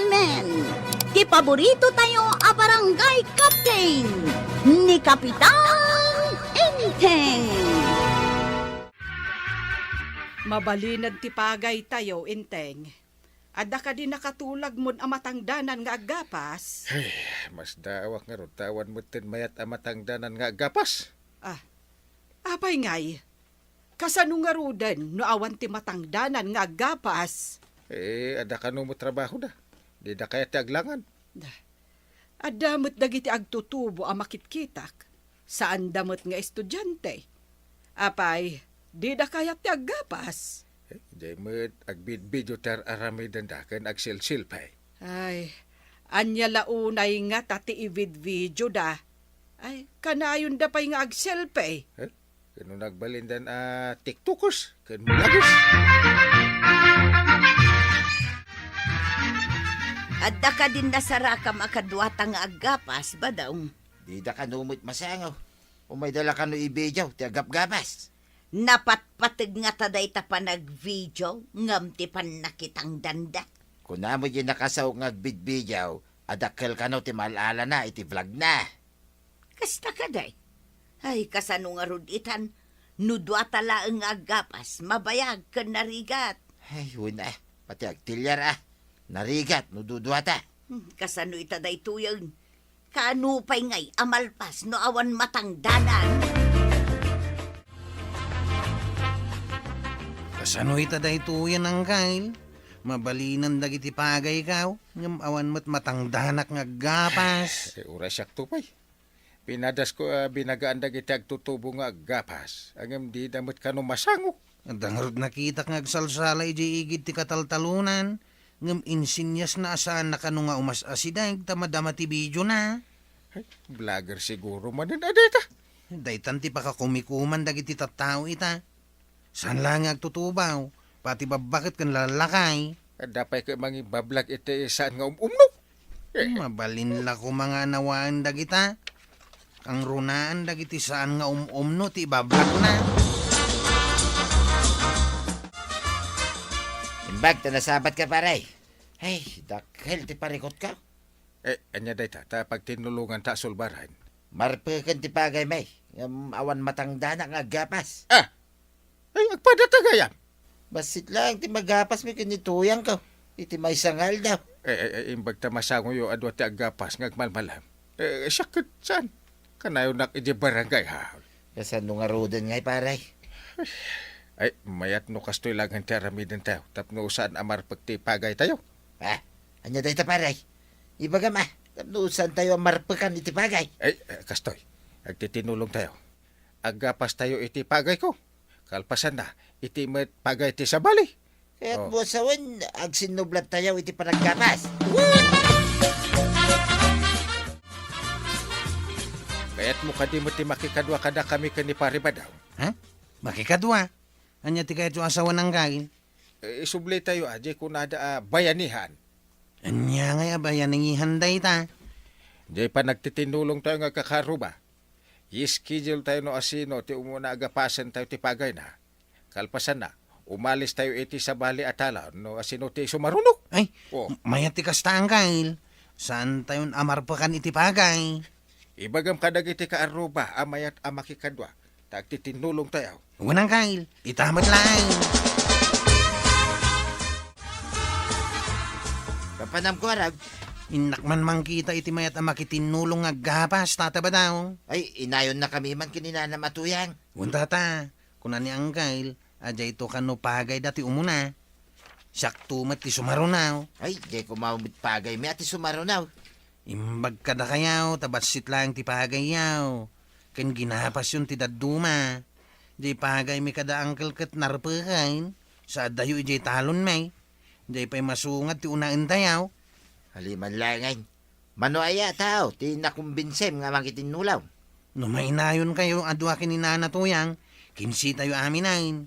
gentlemen, ti paborito tayo a barangay captain ni Kapitan Enteng. Mabalinag ti pagay tayo, Inteng. Adda ka din nakatulag mon amatangdanan nga agapas. Ay, mas dawak nga ron. Tawan mo tin mayat amatangdanan nga gapas. Apay ngay, kasano nga ruden no awan ti matangdanan nga agapas. Ada ka mo trabaho da. Di da kaya ti aglangan. Adamot dagiti agtutubo a makitkitak. Saan damot nga estudyante. Apay, di da kaya ti agapas. Di mo agbid-bidyo tar aramay dandakan agsil-sil pa'y. Ay, anya launay nga tati i-video da. Ay, kanayon da pa'y nga agselpe. Kano nagbalindan tiktokers. Kano lagos. Adda ka din nasaraka makadwata nga agapas ba daw? Di da ka numot masangaw. Umay dala ka no ibidyaw, ti agap-gapas. Napatpatig nga taday ta pa nag-video, ngam ti pan nakitang danda. Kung namo yung nakasaw ng agbidbidyaw, adakkel ka no ti malala na, iti vlog na. Kasta ka day? Ay, kasano nga ruditan, nudwa tala ang agapas, mabayag ka narigat. Ay, wala. Pati agtilyar Narigat, nududwata. Kasano itaday tuyang, kaanupay ngay amalpas no awan matangdanan. Kasano ita da ito yan ang kail? Mabalinan dagiti pagay kaw, ngam awan mo't matangdanak nga gapas. Oras yak tupay. Pinadas ko binagaan dagiti agtutubo nga gapas. Angam di damot ka no masango. At dangarod nakita nga agsalsala iji igid ti kataltalunan, ngam insinyas na asaan na kano nga umas asidag, tamadama ti video na. Ay, vlogger siguro manin adeta. Daytan ti pakakumikuman dagiti tattao ita. Saan lang nga agtutubaw, pati babakit kan lalakay. Dapay ka mangi bablag iti saan nga umno. Mabalin la ko mga nawaan dagita. Ang runaan dagiti saan nga umno ti babak na. Imbag, tanasabat ka paray. Ay, dakhel ti parikot ka. Anya dayta, ta pag tinulungan ta sulbaran. Marpekan ti pagay may. Awan matangdana nga gapas. Ay, agpadatagayam. Basit lang, ti magapas may kinituyang ka. Iti may sangal daw. Imbag ta masango yo adwa ti agapas ngagmalmalam. Syakit saan? Kanayo nak iti barangay ha. Kasano nga roden ngay paray. Ay, mayat no kastoy lang ang tiaramidin tayo. Tapno saan amar pagti pagay tayo. Anya day ta paray. Ibaga ma, tapno saan tayo amarpakan iti pagay. Ay, kastoy. Agtitinulong tayo. Agapas tayo iti pagay ko. Kalpasan na, iti met pagay ti sabali. Kaya't buwasawan, agsinublat tayo iti panaggapas. Kaya't mo kadi mo ti makikadwa kada kami kani paribadaw. Ha? Makikadwa? Anya ti kayo asawa ng kain? Isubli tayo aje kung nada bayanihan. Anya nga bayan ng ihanday ta. Di pa nagtitinulong tayo nga kakaruba. I-schedule tayo no asino ti umuna agapasan tayo ti pagay na. Kalpasan na, umalis tayo iti sa bali atala no asino ti sumarunok. Ay, Oh. mayat ti kasta ang kail. Saan tayon amarpakan iti pagay? Ibagam kadag iti kaaruba amayat amakikadwa. Tagtitinulong tayo. Unang kail, itamat lang. Kapanam ko arag. Inakman mang kita iti mayat amakitinulong nga gapas, tata ba daw? Ay, inayon na kami man kinina na matuyang. Unta ta, kuna ni Angkail, adya ito kano pagay dati umuna. Sakto mat ti sumarunaw. Ay, di ko maumit pagay may ati sumarunaw. Imbag kada kayaw, tabasit lang ti pagay yaw. Ken ginapas yun ti daduma. Di pagay mi kada angkel kat narpakain. Sa dayo ijay talon may. Di pa'y masungat ti unain tayaw. Haliman langan. Mano aya tao, ti nakumbinsem nga makitinulaw. No mainayon kayo adwa kininana tuyang, kinsi tayo aminain.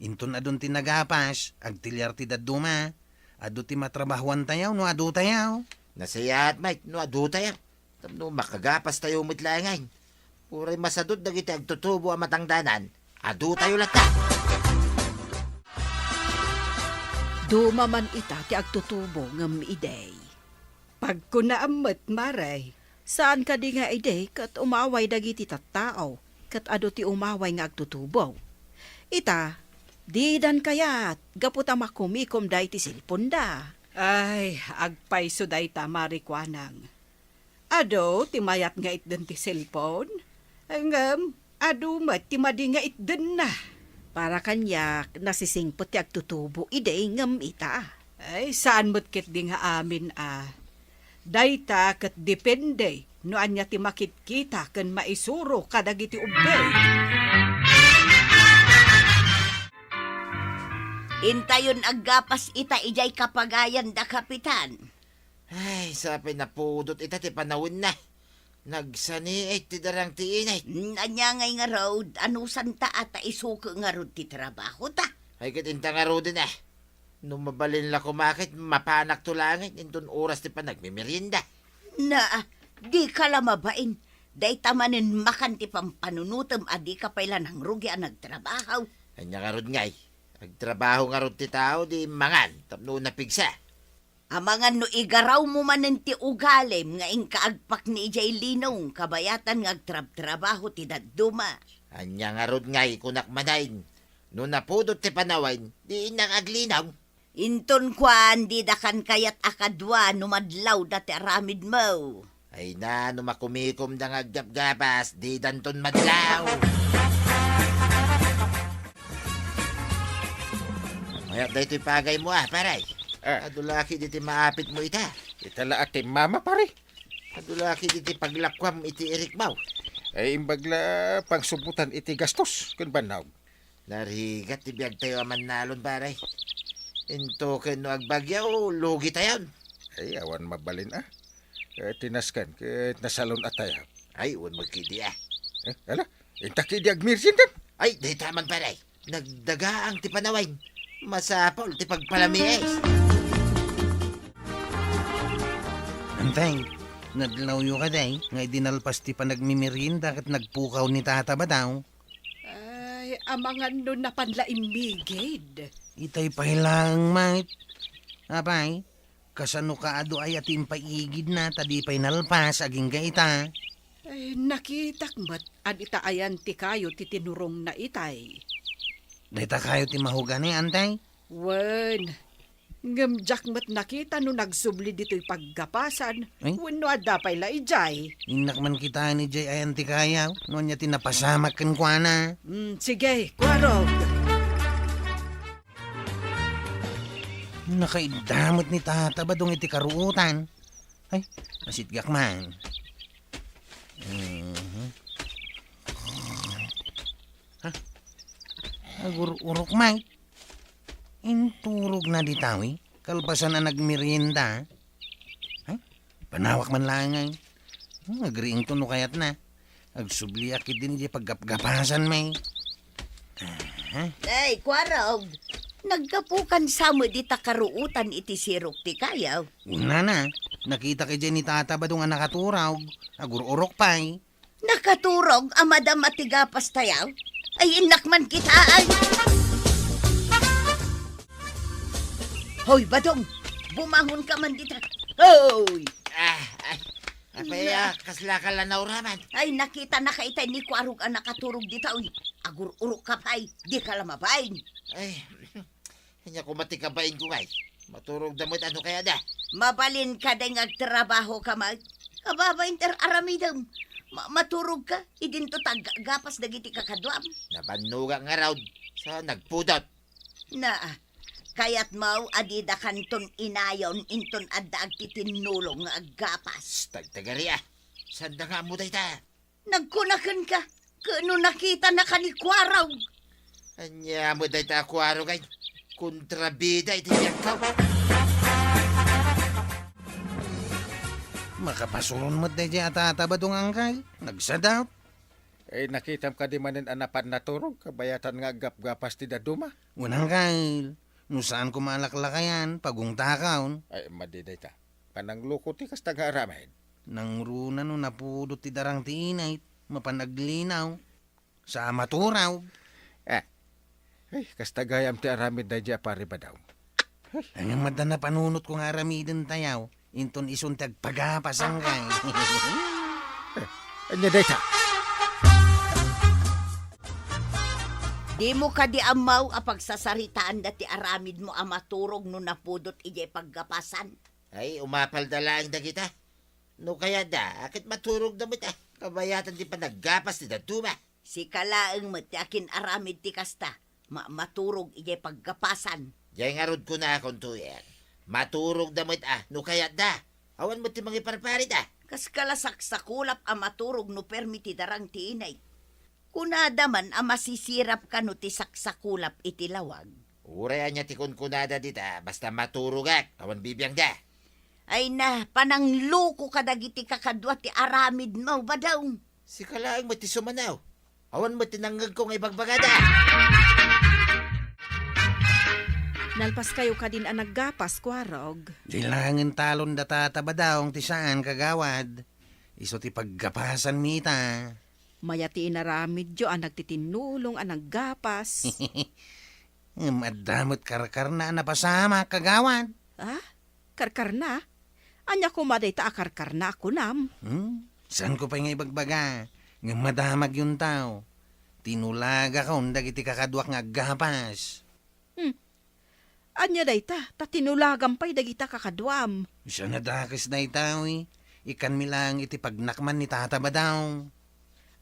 Inton adun ti nagapas, agtilyar ti daduma. Adu ti matrabahuan tayaw, no adu tayaw. Nasaya at Mike, no adu tayo. Tapno makagapas tayo mitlangan. Puray masadod dagiti agtutubo ang matangdanan. Adu tayo lata. Dumaman ita ti agtutubo ngam iday. Pagkunaamot, maray. Saan ka di nga ide kat umaway dagiti tattao, kat ado ti umaway nga agtutubaw. Ita, di dan kayat, gaputa makumikom day ti silpon da. Ay, agpayso day ta, marikwanang. Ado, timayat nga itden ti cellphone. Angam, ado mat timadi nga itden na. Para kanyak, nasisingpot ti agtutubo, ide ngam ita. Ay, saan mo't kit di nga amin Dayta kat depende, no anya ti makitkita ken maisuro kadagiti ubday. Intayon aggapas ita ijay kapagayan da kapitan. Ay, sapay na pudot ita ti panawin na. Nagsaniit ti darang ti inay. Anya ngay nga road, anusan ta ata isuko nga road ti trabaho ta. Ay katinta nga ro din Nung mabalin la kumakit, mapanak to langit. Intun oras ti pa nagmimerienda. Na, di ka lamabain. Day tamanin makan ti pampanunutom adi ka pailan ang rugi ang nagtrabaho. Anya nga ro ngay. Nagtrabaho nga ro ti tao di mangan. Tapno napigsa. Amangan no igaraw mo manen ti ugalim nga inkaagpak ni ijay linong kabayatan nga agtrab-trabaho ti dadduma. Anya nga ro ngay kunak manayin. Nung napudot ti panawain, di nang aglinaw. Inton kwan, di dakan kayat akadwa numadlaw dati aramid mo. Ay na, numakumikom da nga agdapgapas, di danton madlaw. Mayat da ito'y pagay mo paray. Adulaki di ti maapit mo ita. Itala ati mama pare. Adulaki di ti paglakwam iti irikmaw. Ay imbagla pangsubutan iti gastos kun banaw. Narigat ti biyag tayo aman nalon paray. Into ken no agbagyaw, lugi tayon. Ay awan mabalin tinaskan ket nasalon ataya. Ay, uwan magkidi Ala, intaki di agmirsin dan. Ay, di taman paray. Nagdaga ang ti panawain. Masapol ti pagpalamies. Antay, nadlaw yu ka day, nga dinalpas ti pa nagmimirinda kat nagpukaw ni tata ba daw? Ay, amangan nun na panlaimigid. Itay pahilang, mate. Apay, kasano ka ado ay ating paigid na, tadi pa'y nalpas, aging gaita. Ay, nakitak mat, ad itaayan ti kayo ti tinurong na itay. Dita kayo ti mahugani, antay? Wen, ngamjak mat nakita no nagsubli dito'y paggapasan, Ay? wenno adda pa'y laijay. Inak man kita ni Jay ayan ti kayaw, no niya tinapasamak kan kwa na. Sige, kwarog. Nakaidamot ni tata ba dong iti karuutan? Ay, masitgak man. Agur-urok may. Inturog na di tawi. Kalpasan na nagmerienda. Ay, panawak man lang ay. Agriing to no kayat na. Agsubli akit din di paggapgapasan may. Ay, kwarog. Nagkapukan sa mo di takaruutan iti sirok ti kayaw. Una na, nakita kay Jenny tata ba dong nga nakaturaw. Agur-urok pa'y. Nakaturog ang madam atigapas tayaw. Ay inakman kita ay. Hoy, badong. Bumangon ka man dita. Hoy! Apay, kasla ka lang nauraman. Ay, nakita na kaitay ni kwarog ang nakaturog dita. Uy, agur-urok ka pa'y. Di ka lamabain. Ay, hindi ko matikabain ko ngay. Maturog damot ano kaya da? Mabalin ka day agtrabaho ka mag. Kababa inter aramidam. Maturog ka. Idin to gapas dagiti kakadwam. Nabanuga nga raw sa nagpudot. Na, kayat mau adida kanton inayon inton adda agtitinulong nga aggapas. Tagtagari Sanda nga mo day ta? Nagkunakan ka. Kano nakita na kanikwaraw. Anya mo day ta akwaro kay. Kontrabida iti yakaw. Makapasulon mo tayo dyan at ba dong angkay? Nagsadaw. Ay nakitam ka di manin anapan na turog. Kabayatan nga gap-gapas ti daduma. Unang kail. No saan ko malaklakayan, pagong takaon. Ay madiday ta. Panangluko ti kas taga-aramid. Nang runa no napudot ti darang ti inay, mapanaglinaw. Sa maturaw. Ay kas tagayam ti aramid da dya pare ba daw. Ang madana panunot ko nga aramidin tayaw. Inton isuntag pagapasan kay. Anya dayta. Di mo ka di amaw a pagsasaritaan dati aramid mo a maturog no napudot ijay paggapasan. Ay, umapal da lang da kita. No kaya da, akit maturog da mit Kabayatan di pa naggapas ni Daduma. Si kalaeng mo ti akin aramid ti kasta. Maturog ijay paggapasan. Diyan nga rod ko na akong tuyan. Maturog da mit no kaya da. Awan mo ti mga iparparit Kas kalasak sa kulap a maturog no permiti darang ti inay. Kunada man a masisirap ka no ti saksakulap iti lawag. Urayan niya ti kunkunada dita, basta maturog awan bibiyang da. Ay na, panangluko ka dagiti kakadwa ti aramid mo ba daw? Si kalaang mo ti sumanaw. Awan mo tinanggag ko nga ibagbagada. Nalpas kayo ka din ang naggapas, kwarog. Dilangin talon da tatabadaong ti saan kagawad. Iso ti paggapasan mita. Mayati inaramid jo ang nagtitinulong ang naggapas. Madamot karkar na napasama kagawad. Ah? Karkar na? Anya ko maday ta akarkar na ako nam. Saan ko pa nga ibagbaga? Nga madamag yung tao. Tinulaga ka dagiti kakadwak nga gapas. Anya day ta tinulagan pa'y dagita kakadwam. Siya nadakas na itaw Ikan mi lang iti pagnakman ni tata badaw.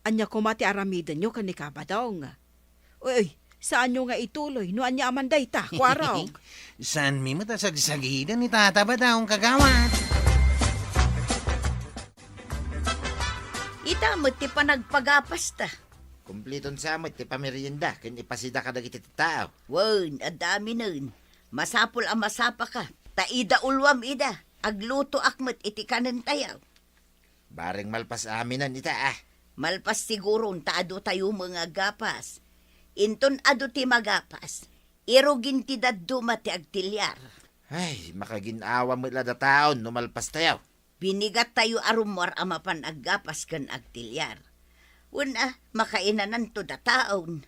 Anya ko mati aramidan nyo kan ni kabadong. Uy, saan nyo nga ituloy? No anya aman day ta, kwarog. Saan mi matasagsagidan ni tata badaw kagawad? Ita mo ti panagpagapas ta. Kumpliton sa mo ti pamerienda, kin ipasida ka dagiti tao. Wan, adami nun. Masapol ang masapa ka. Taida ulwam ida. Agluto akmat iti kanan tayaw. Baring malpas aminan ita Malpas siguro taado tayo mga gapas. Inton ado ti magapas. Irugin ti daduma ti agtilyar. Ay, makaginawa mo ila da taon no malpas tayo. Binigat tayo arumor amapan aggapas kan agtilyar. Una, makainanan to da taon.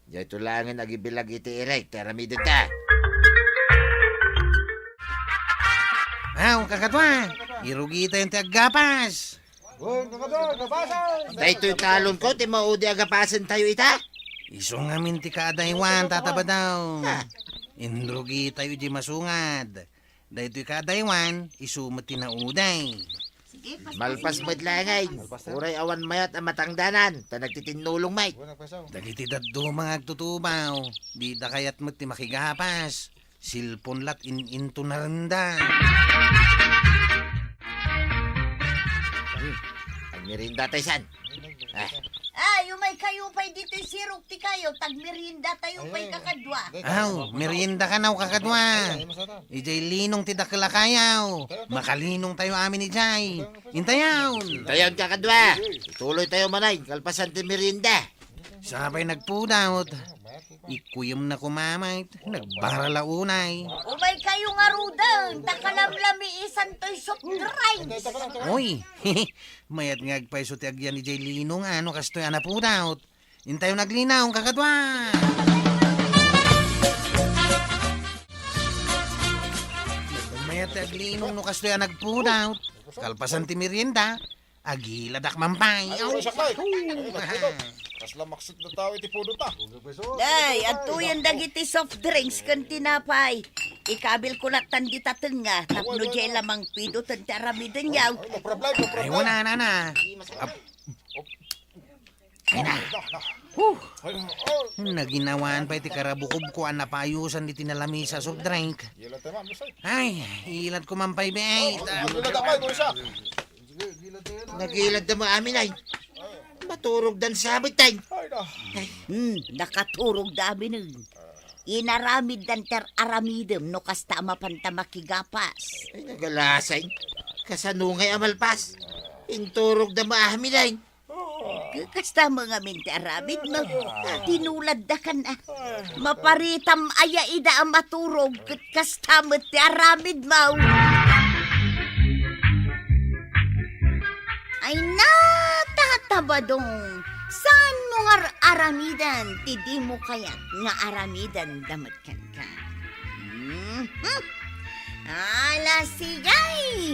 Diya ito langin agibilag iti irek, teramidin ta. Aw, kakatwa, irugi tayo ti aggapas. Dahito yung talon ko, ti maudi agapasan tayo ita. Iso nga min ti kaadaywan, tata badaw. Indrugi tayo di masungad. Dahito yung kaadaywan, iso matinauday. Sige, Malpas madlangay. Uray awan mayat ang matangdanan, ta nagtitinulong may. Dagiti daddo mga agtutubaw. Di da kayat mo ti makigapas. Silpon lat into na renda. Ang mirinda tayo san. Umay kayo pa'y dito'y sirok ti kayo. Tagmerinda tayo pa'y kakadwa. Aw, merienda ka na kakadwa. Ijay linong ti dakla kayaw. Makalinong tayo amin ijay. Intayaw. Tayon kakadwa. Tuloy tayo manay, kalpasan ti mirinda. Sabay nagpudawt. Ikuyom na kumamay. Nagbarala unay. Umay kayo nga rudan. Takalamlami isan to'y soft drinks. Uy, mayat nga agpaiso ti agyan ni Jay Linong ano kastoy anapudawt. Intayo naglinaw kakadwa. Mayat ti aglinong no kastoy nagpudawt. Kalpasan ti merienda. Agiladak mampay. Kasla maksud na tao iti pudo ta. Day, at tuyan dagiti soft drinks kan tinapay. Ikabil ko na tandi tatenga. Tapno jay lamang pido tanti aramidan yaw. Ay, wala na. Ay na. Naginawaan pa iti karabukob ko ang napayusan di tinalami sa soft drink. Ay, ilat ko mampay be. Nagilad na mo amin ay. Maturog dan sabit ay. Nakaturog dami nun. Inaramid dan ter aramidem no kasta mapanta makigapas. Ay, nagalasay. Kasanungay amalpas. Inturog na mo amin ay. Kasta mga minti aramid mo. Tinulad da ka na. Maparitam aya ida ang maturog. Kasta mo ti aramid mo. Ay natatabadong. Saan mo nga aramidan? Tidi mo kaya nga aramidan damat kan ka. Ala sigay.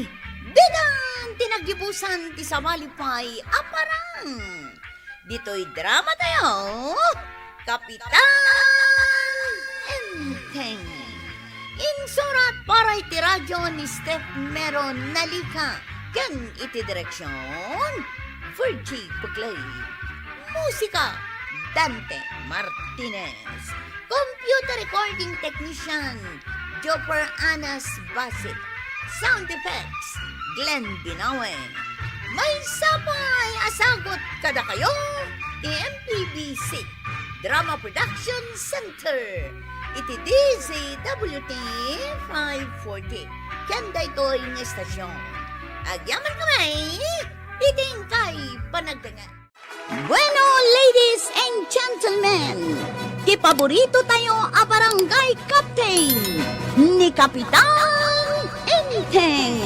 gibusan ti Samalipay aparang. Dito'y drama tayo, Kapitan Enteng. Insurat para iti radyo ni Steph Meron Nalika. Ken iti direksyon, Fergie Puglay. Musika, Dante Martinez. Computer recording technician, Jopper Anas Basit. Sound effects, Glenn Binawe. May sabay asagot kada kayo, MPBC Drama Production Center. Iti DZWT 540. Kanda ito'y ng estasyon. Agyaman kami, iting kay panagdangan. Bueno, ladies and gentlemen, di paborito tayo a barangay captain ni Kapitan Enteng.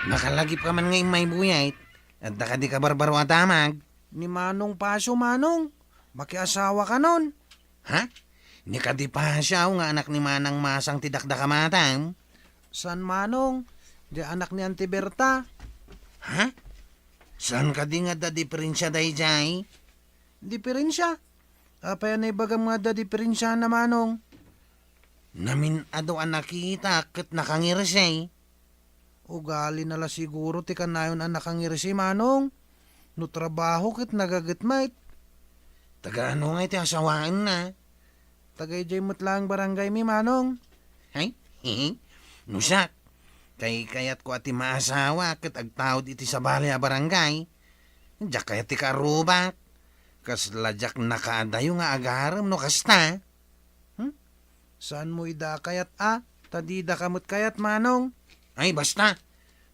Nakalagip ka man ngayong may buyait. At da ka di ka barbaro atamag. Ni Manong Pasyo, Manong. Makiasawa ka nun. Ha? Ni ka di Pasyo nga anak ni Manang Masang tidakda ka matang. San Manong? Di anak ni Auntie Berta. Ha? San ka di nga da diferensya day jay? Diferensya? Apa yan ay bagam nga da diferensya na Manong? Namin ado ang nakita kat nakangirisay. Ugali nala siguro ti kanayon ang nakangirisay Manong. No trabaho kat nagagatmait. Taga ano nga iti asawaan na. Tagay jay mutlang barangay mi Manong. Hay? Nusak. Kayat ko ati maasawa kat agtawad iti sa bali a barangay. Diyak kaya ti karubak. Kas ladyak nakaadayo nga agaram no kasta. Saan mo ida kayat Tadida kamot kayat Manong. Ay basta.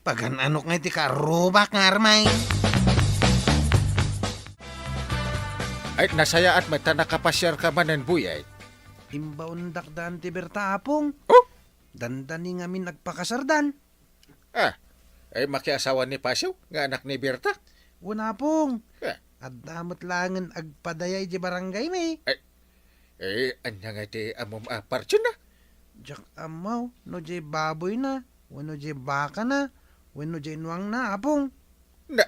Pagan anok nga iti karubak nga armay. Ay, nasaya at mata nakapasyar ka man ng buyay. Imbaon dakdan ti Berta apong. Oh? Dandani nga min nagpakasardan. Ay makiasawa ni Pasyo, nga anak ni Berta. Wala pong. Ah. At damot langan agpadayay di barangay may. Anya nga ti amom apartyon na. Jak amaw, no jay baboy na. Wano jay baka na. Wano jay nuwang na apong. Na,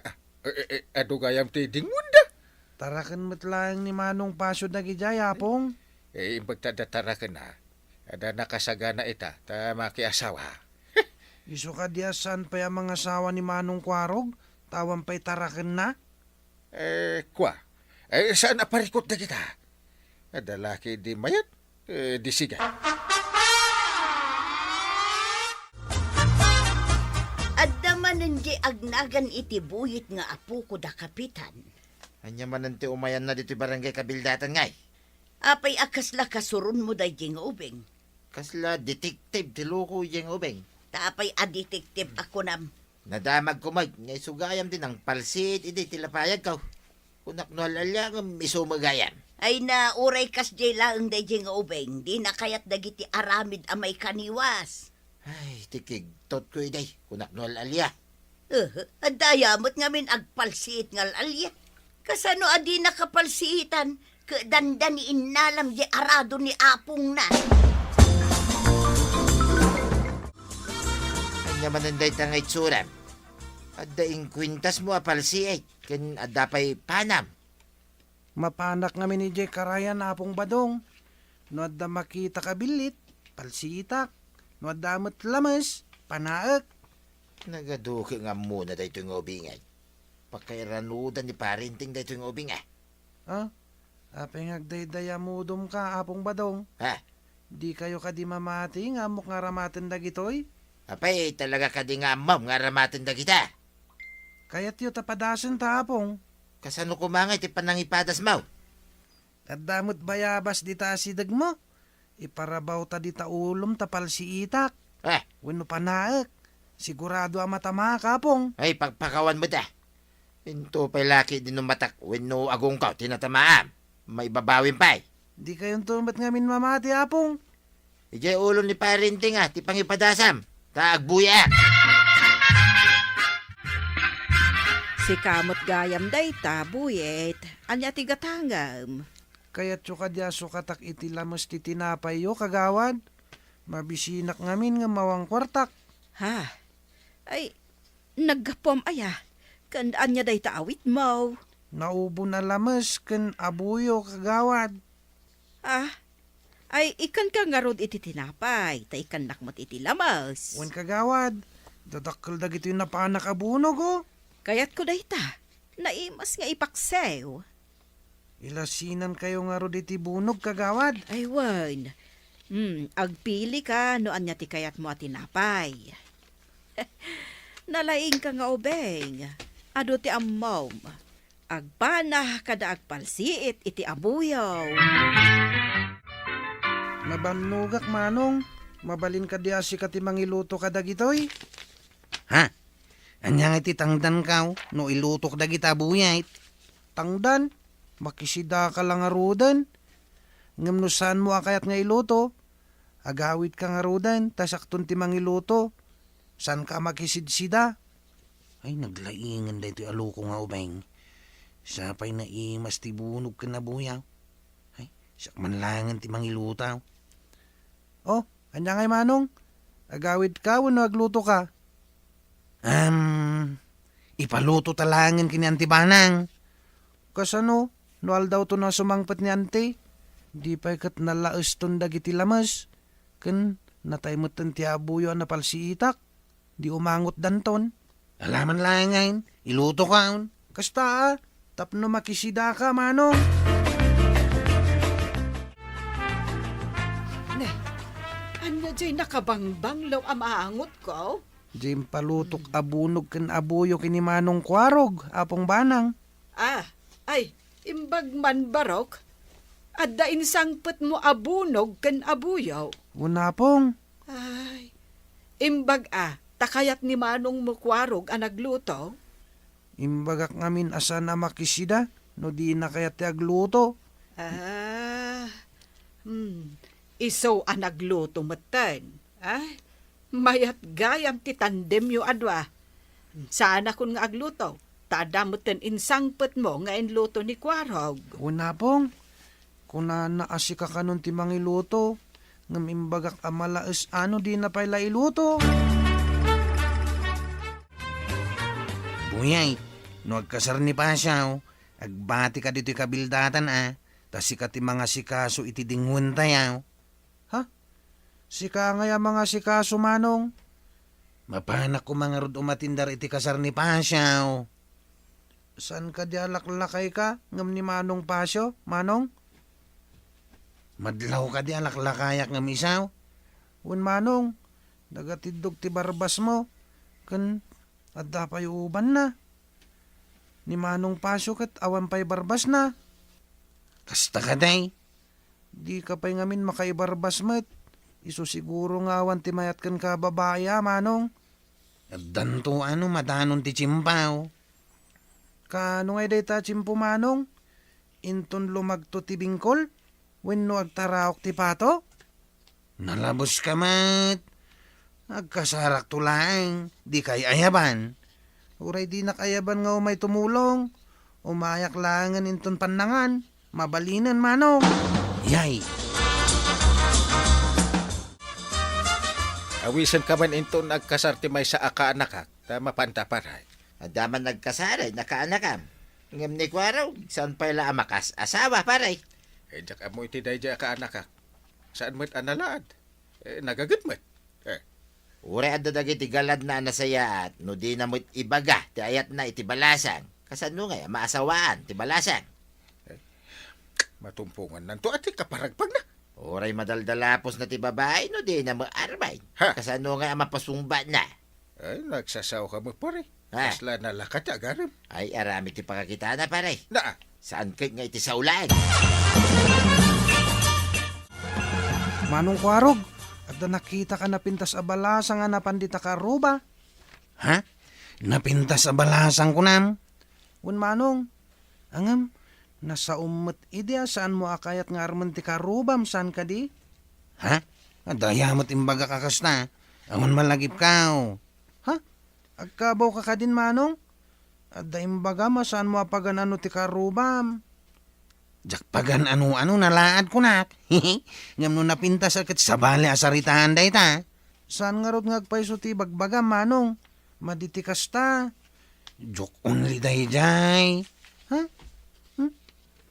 adugayam ti dingunda. Tarakan mo't lang ni Manong Pasyo na gijay apong. Imbagtadatara ka na. Ada nakasagana ita, ta makiasawa. Iso ka diyasan pa yung mga asawa ni Manong Kwarog. Tawan pa'y tarakan na. Kwa. Saan aparikot na kita? Adalaki di mayat, di siga. Adda manan di agnagan iti buyit nga apo ko da Kapitan. Anya man nanti umayan na dito barangay kabildatan ngay. Apay akasla kasurun mo day jing ubing. Kasla detective ti loko yung ubeng. Tapay a detective ako nam. Nadamag ko mag, ngay sugayam din ang palsit, iti tilapayag ka. Kunak no alalya ng isumagayam. Ay na uray kas jay laang day jing ubing. Di na kayat dagiti aramid amay kaniwas. Ay, tikig, tot ko iday, kunak no alalya. Adayamot ngamin agpalsiit ngal alya. Kasano adi nakapalsiitan, kadandan ni inalam di arado ni apong na. Anya mananday tangay tsuram. Adda ing kwintas mo apalsiit, ken adda pa'y panam. Mapanak nga ni Jay Karayan apong badong. No adda makita kabilit, palsitak. No adda mo't lamas, panaak. Nagaduki nga muna dahito yung ubingay. Pakairanudan ni parinting dahito yung ubingay. Apeng agdaydaya mudom ka apong badong. Ha? Di kayo ka di mamati nga muk nga ramatin dagitoy. Apay, talaga ka di nga mam nga ramatin da kita. Kaya't yu tapadasan ta apong. Kasano kumangay ti panangipadas mo? At damot bayabas di ta sidag mo. Iparabaw ta di ta ulom tapal si itak. Wano panaak. Sigurado ang matama ka apong. Ay, pagpakawan mo da. Into pa'y laki din ng matak. Wano agong ka, tinatamaam. May babawin pa. Di kayong tumat nga min mamati apong. Ijay ulo ni parinting ti pangipadasam. Taagbuya. Si kamot gayam day tabuyet. Anya tigatangam. Kaya't yu kadya sukatak iti lamos ti tinapay yo kagawad. Mabisinak ngamin nga mawang kwartak. Ha? Ay, naggapom aya. Kandaan niya day taawit mo. Naubo na lamas ken abuyo kagawad. Ah, ay ikan ka nga rod iti tinapay. Ta ikan nakmat iti lamas. Wen kagawad, dadakkel dagiti yung napanak abunog oh. Kayat ko day ta. Naimas nga ipaksew. Ilasinan kayo nga rod iti bunog kagawad. Ay, wan. Agpili ka no anya ti kayat mo at tinapay. Nalaing ka nga ubeng. Ado ti ammom. Agpanah kada agpalsiit iti abuyaw. Mabanlugak manong, mabalin ka diya si kati mangiluto ka dagitoy. Ha? Anyang iti tangdan kaw, no ilutok dagita buyait. Tangdan, makisida ka lang arudan. Ngam no saan mo akayat nga iluto. Agawit ka nga arudan, tasakton ti mangiluto. San ka makisidsida? Ay, naglaingan da ito aluko nga ubeng. Sapay na imas ti bunog ka na buyaw. Ay, sakmanlangan ti mangilutaw. Oh, anya ngay manong. Agawit ka, wano agluto ka. Ipaluto talangan kini antibanang. Kasano, noal daw to na sumangpat ni ante. Di pa ikat nalaos ton dagiti lamas. Ken, nataymutan ti abuyo na palsiitak. Di umangot danton. Alaman lang ngayon, iluto ka. Kasta, tapno makisida ka, manong. Ne, anya jay nakabangbanglaw amaangot ko? Jim palutok abunog ken abuyo kini manong kwarog, apong banang. Ah, ay, imbag man barok. Adda insangpet mo abunog ken abuyaw. Una pong, Ay, imbag takayat ni manong mukwarog ang nagluto. imbagak ngamin asa na makisida, no di na kaya ti agluto. Iso ang nagluto matan. Ay, mayat gayam ti tandem yo adwa. Sana kun nga agluto, tadamutan insangpet mo nga inluto ni kwarog. Una pong, kuna naasika ka nun ti mangiluto, ngam imbagak amalaes ano di na pala iluto. Buyay, no agkasar ni Pasyaw, agbati ka dito'y kabildatan tas sikat ti mga sikaso iti dingun tayaw. Sika nga mga sikaso manong. Mapanak ko mga rod umatindar iti kasar ni Pasyaw. San ka di alaklakay ka, ngam ni manong pasyo, manong? Madlaw ka di alaklakayak ng isaw. Un manong, dagatidog ti barbas mo, kan adda pa'y uban na. Ni manong pasyo kat awan pa'y barbas na. Kasta ka day. Di ka pa'y ngamin makaibarbas met. Iso siguro nga awan ti mayat kan ka babaya, manong. At danto madanon ti chimpaw. Kano ngay day ta chimpo manong? Inton lumagto ti bingkol? Wenno agtaraok ti pato? Nalabos ka mat. Agkasarak tulang. Di kay ayaban. Uray di nakayaban nga umay tumulong. Umayak langan inton panangan. Mabalinan manong. Yay. Awisan ka man into nagkasarte may sa akaanakak, ta mapanta paray. Adaman nagkasaray, nakaanakam. Ngam ni kwaraw, saan pa ila amakas? Asawa, paray. Jak amo iti dayja akaanakak. Saan mo't analaad? Nagagat mo't. Ure adda dagiti galad na anasaya at no di na mo't ibaga, ti ayat na iti balasang. Kasano nga, maasawaan, ti balasang. Matumpungan nanto at kaparagpag na. Oray madaldalapos na ti babae, no di na maarbay. Ha? Kasano nga mapasumba na. Ay, nagsasaw ka mo pare. Ha? Kasla na lakat agaram. Ay, arami ti pakakita na, paray. Na, Saan kay nga iti saulan? Manong kwarog, adda nakita ka na pintas abalasa nga napandita ka ruba. Ha? Napintas sa balasang ko nam. Un manong, angam, nasa umot idea saan mo akayat nga arman ti karubam saan ka di? Ha? Adayamot imbaga kakasta. Amon malagip kao. Ha? Agkabaw ka din manong? Adda imbaga masaan mo apagan ano ti karubam? Jakpagan ano nalaad ko nak. Ngam no napintas akit sa bali asaritahan day ta. Saan nga rod nga agpaiso ti bagbagam manong? Maditikas ta. Joke only dayjay. Ha?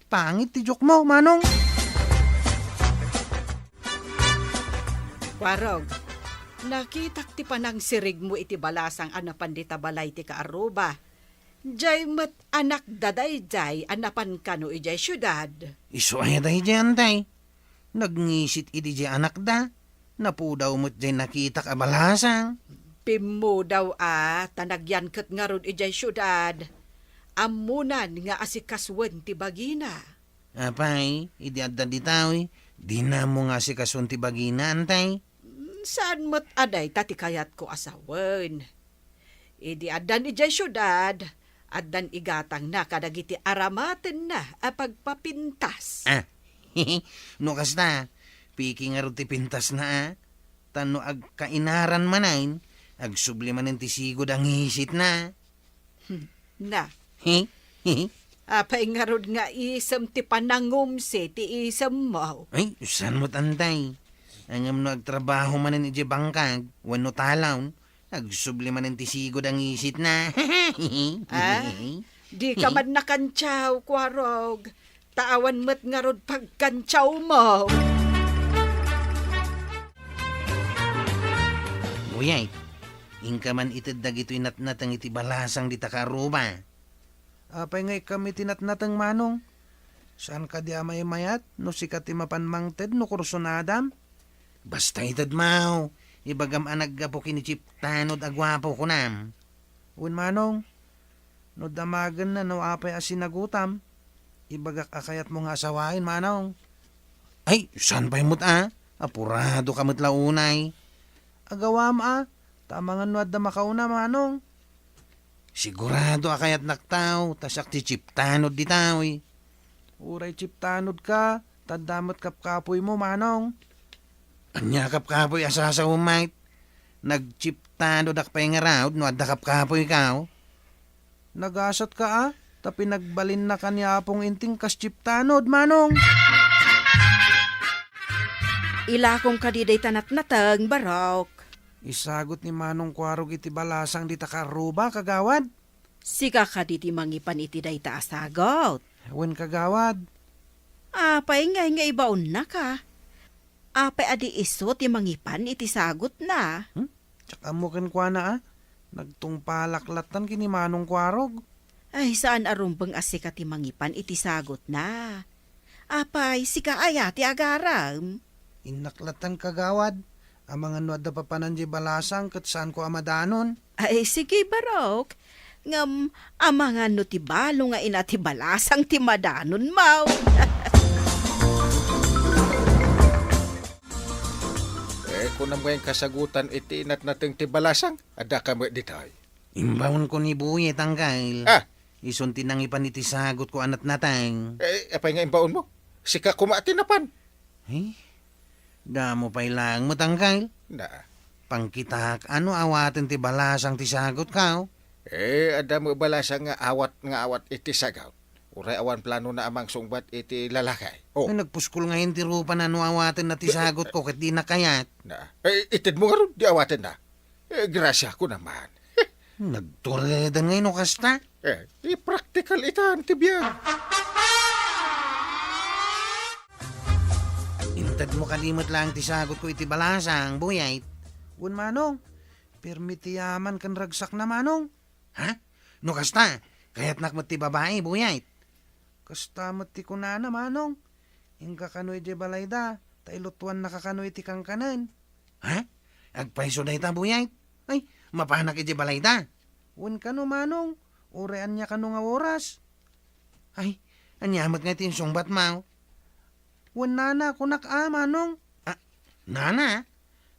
Pangit ti joke mo, manong. Kwarog, nakitak ti panang sirig mo iti balasang anapan di tabalay ti kaaruba. Jay mat anak daday jay anapan kano ijay syudad. Iso ay dayjay antay. Nagngisit idi jay anak da. Napudaw mo't jay nakitak a balasang. Pimo daw tanagyan ket nga rod ijay syudad. Amunan nga asikaswen ti bagina. Apay, idi adda ditawi. Di na mo nga si kasun ti bagina, antay. Saan mo't aday tati kayat ko asawen. Idi addan ijay syudad, addan igatang na kadagiti aramaten na a pagpapintas. Ah, no kasta, piki nga ro ti pintas na Tano ag kainaran manain, ag sublimanin ti sigod ang hisit na. Na, He? apay nga rod nga isem ti panangumsi ti isem mo. Ay, saan mo tantay? Angam no agtrabaho manin iti bangkag, wano talaw, ag sublimanin ti sigod ang hisit na. Di ka man nakantsaw, Kwarog. Taawan mo't nga rod pagkantsaw mo. Uyay, ingka man itid dagito'y natnatang iti balasang di takaruba. Apay ngay kami tinatnatang manong. Saan ka di amay mayat? No sikat ti mapanmangted no kursunadam? Basta itad mau. Ibagam anag gapo kinichip tanod agwapo ko nam. Un manong, no damagan na no apay asinagutam. Ibagak akayat mo nga asawain manong. Ay, saan pa'y muta? Apurado ka mutlaunay. Agawam tamangan no adda makauna manong. Sigurado akayat naktaw, tasak ti chiptanod di tawi. Uray chiptanod ka, tadamot kapkapoy mo manong. Anya kapkapoy asasa umait. Nagchiptanod ak pa'y nga raod, no adda kapkapoy ka. Nagasat ka tapi nagbalin na kanya apong inting kas chiptanod manong. Ilakong kadiday tanat-natang barok. Isagot ni Manong Kwarog iti balasang di takaruba kagawad. Sika kaditi mangipan iti day taasagot. Wen kagawad. Apay nga ibaon na ka. Apay adi iso ti mangipan iti sagot na. Tsaka mo ken kwa na nagtungpalaklatan kini Manong Kwarog. Ay saan arumbang asika ti mangipan iti sagot na. Apay sika aya ti agaram. Inaklatan kagawad. Ang mga nuad pa panan di balasang kat saan ko amadanon. Ay sige barok. Ngam amangan no ti balo nga ina ti balasang ti madanon mau. Kung naman kasagutan iti inat nating tibalasang, ada ka mo ditay. Imbawon ko ni Buye tangkail. Isunti nang ipan iti sagot ko anat natang. Apay nga imbaon mo? Sika kumatinapan. Damo pa'y lang mo tangkail. Na. Pangkitak, ano awaten ti balasang ti sagot ka? Ada mo balasang nga awat iti sagaw. Uray awan plano na amang sungbat iti lalakay. Ay, nagpuskol ngayon ti rupa na ano awaten na ti sagot ko kat di nakayat. Na. Itid mo nga ron, di awatin na. Grasya ko naman. Nagturedan ngayon o kasta? Practical itan, tibyan. Intad mo kalimot lang ti sagot ko iti balasang, Buyait. Un manong, permiti yaman kan ragsak na manong. Ha? No kasta, kayat nakmat ti babae, Buyait. Kasta mat ti kunana manong. Ingka kanoy di balayda, tailutuan nakakanoy ti kangkanan. Ha? Agpaiso na ita, Buyait. Ay, mapanak iti balayda. Un kano manong, urean niya kano nga oras. Ay, anyamat nga ti sungbat mau. Wan nana kunak manong. Nana?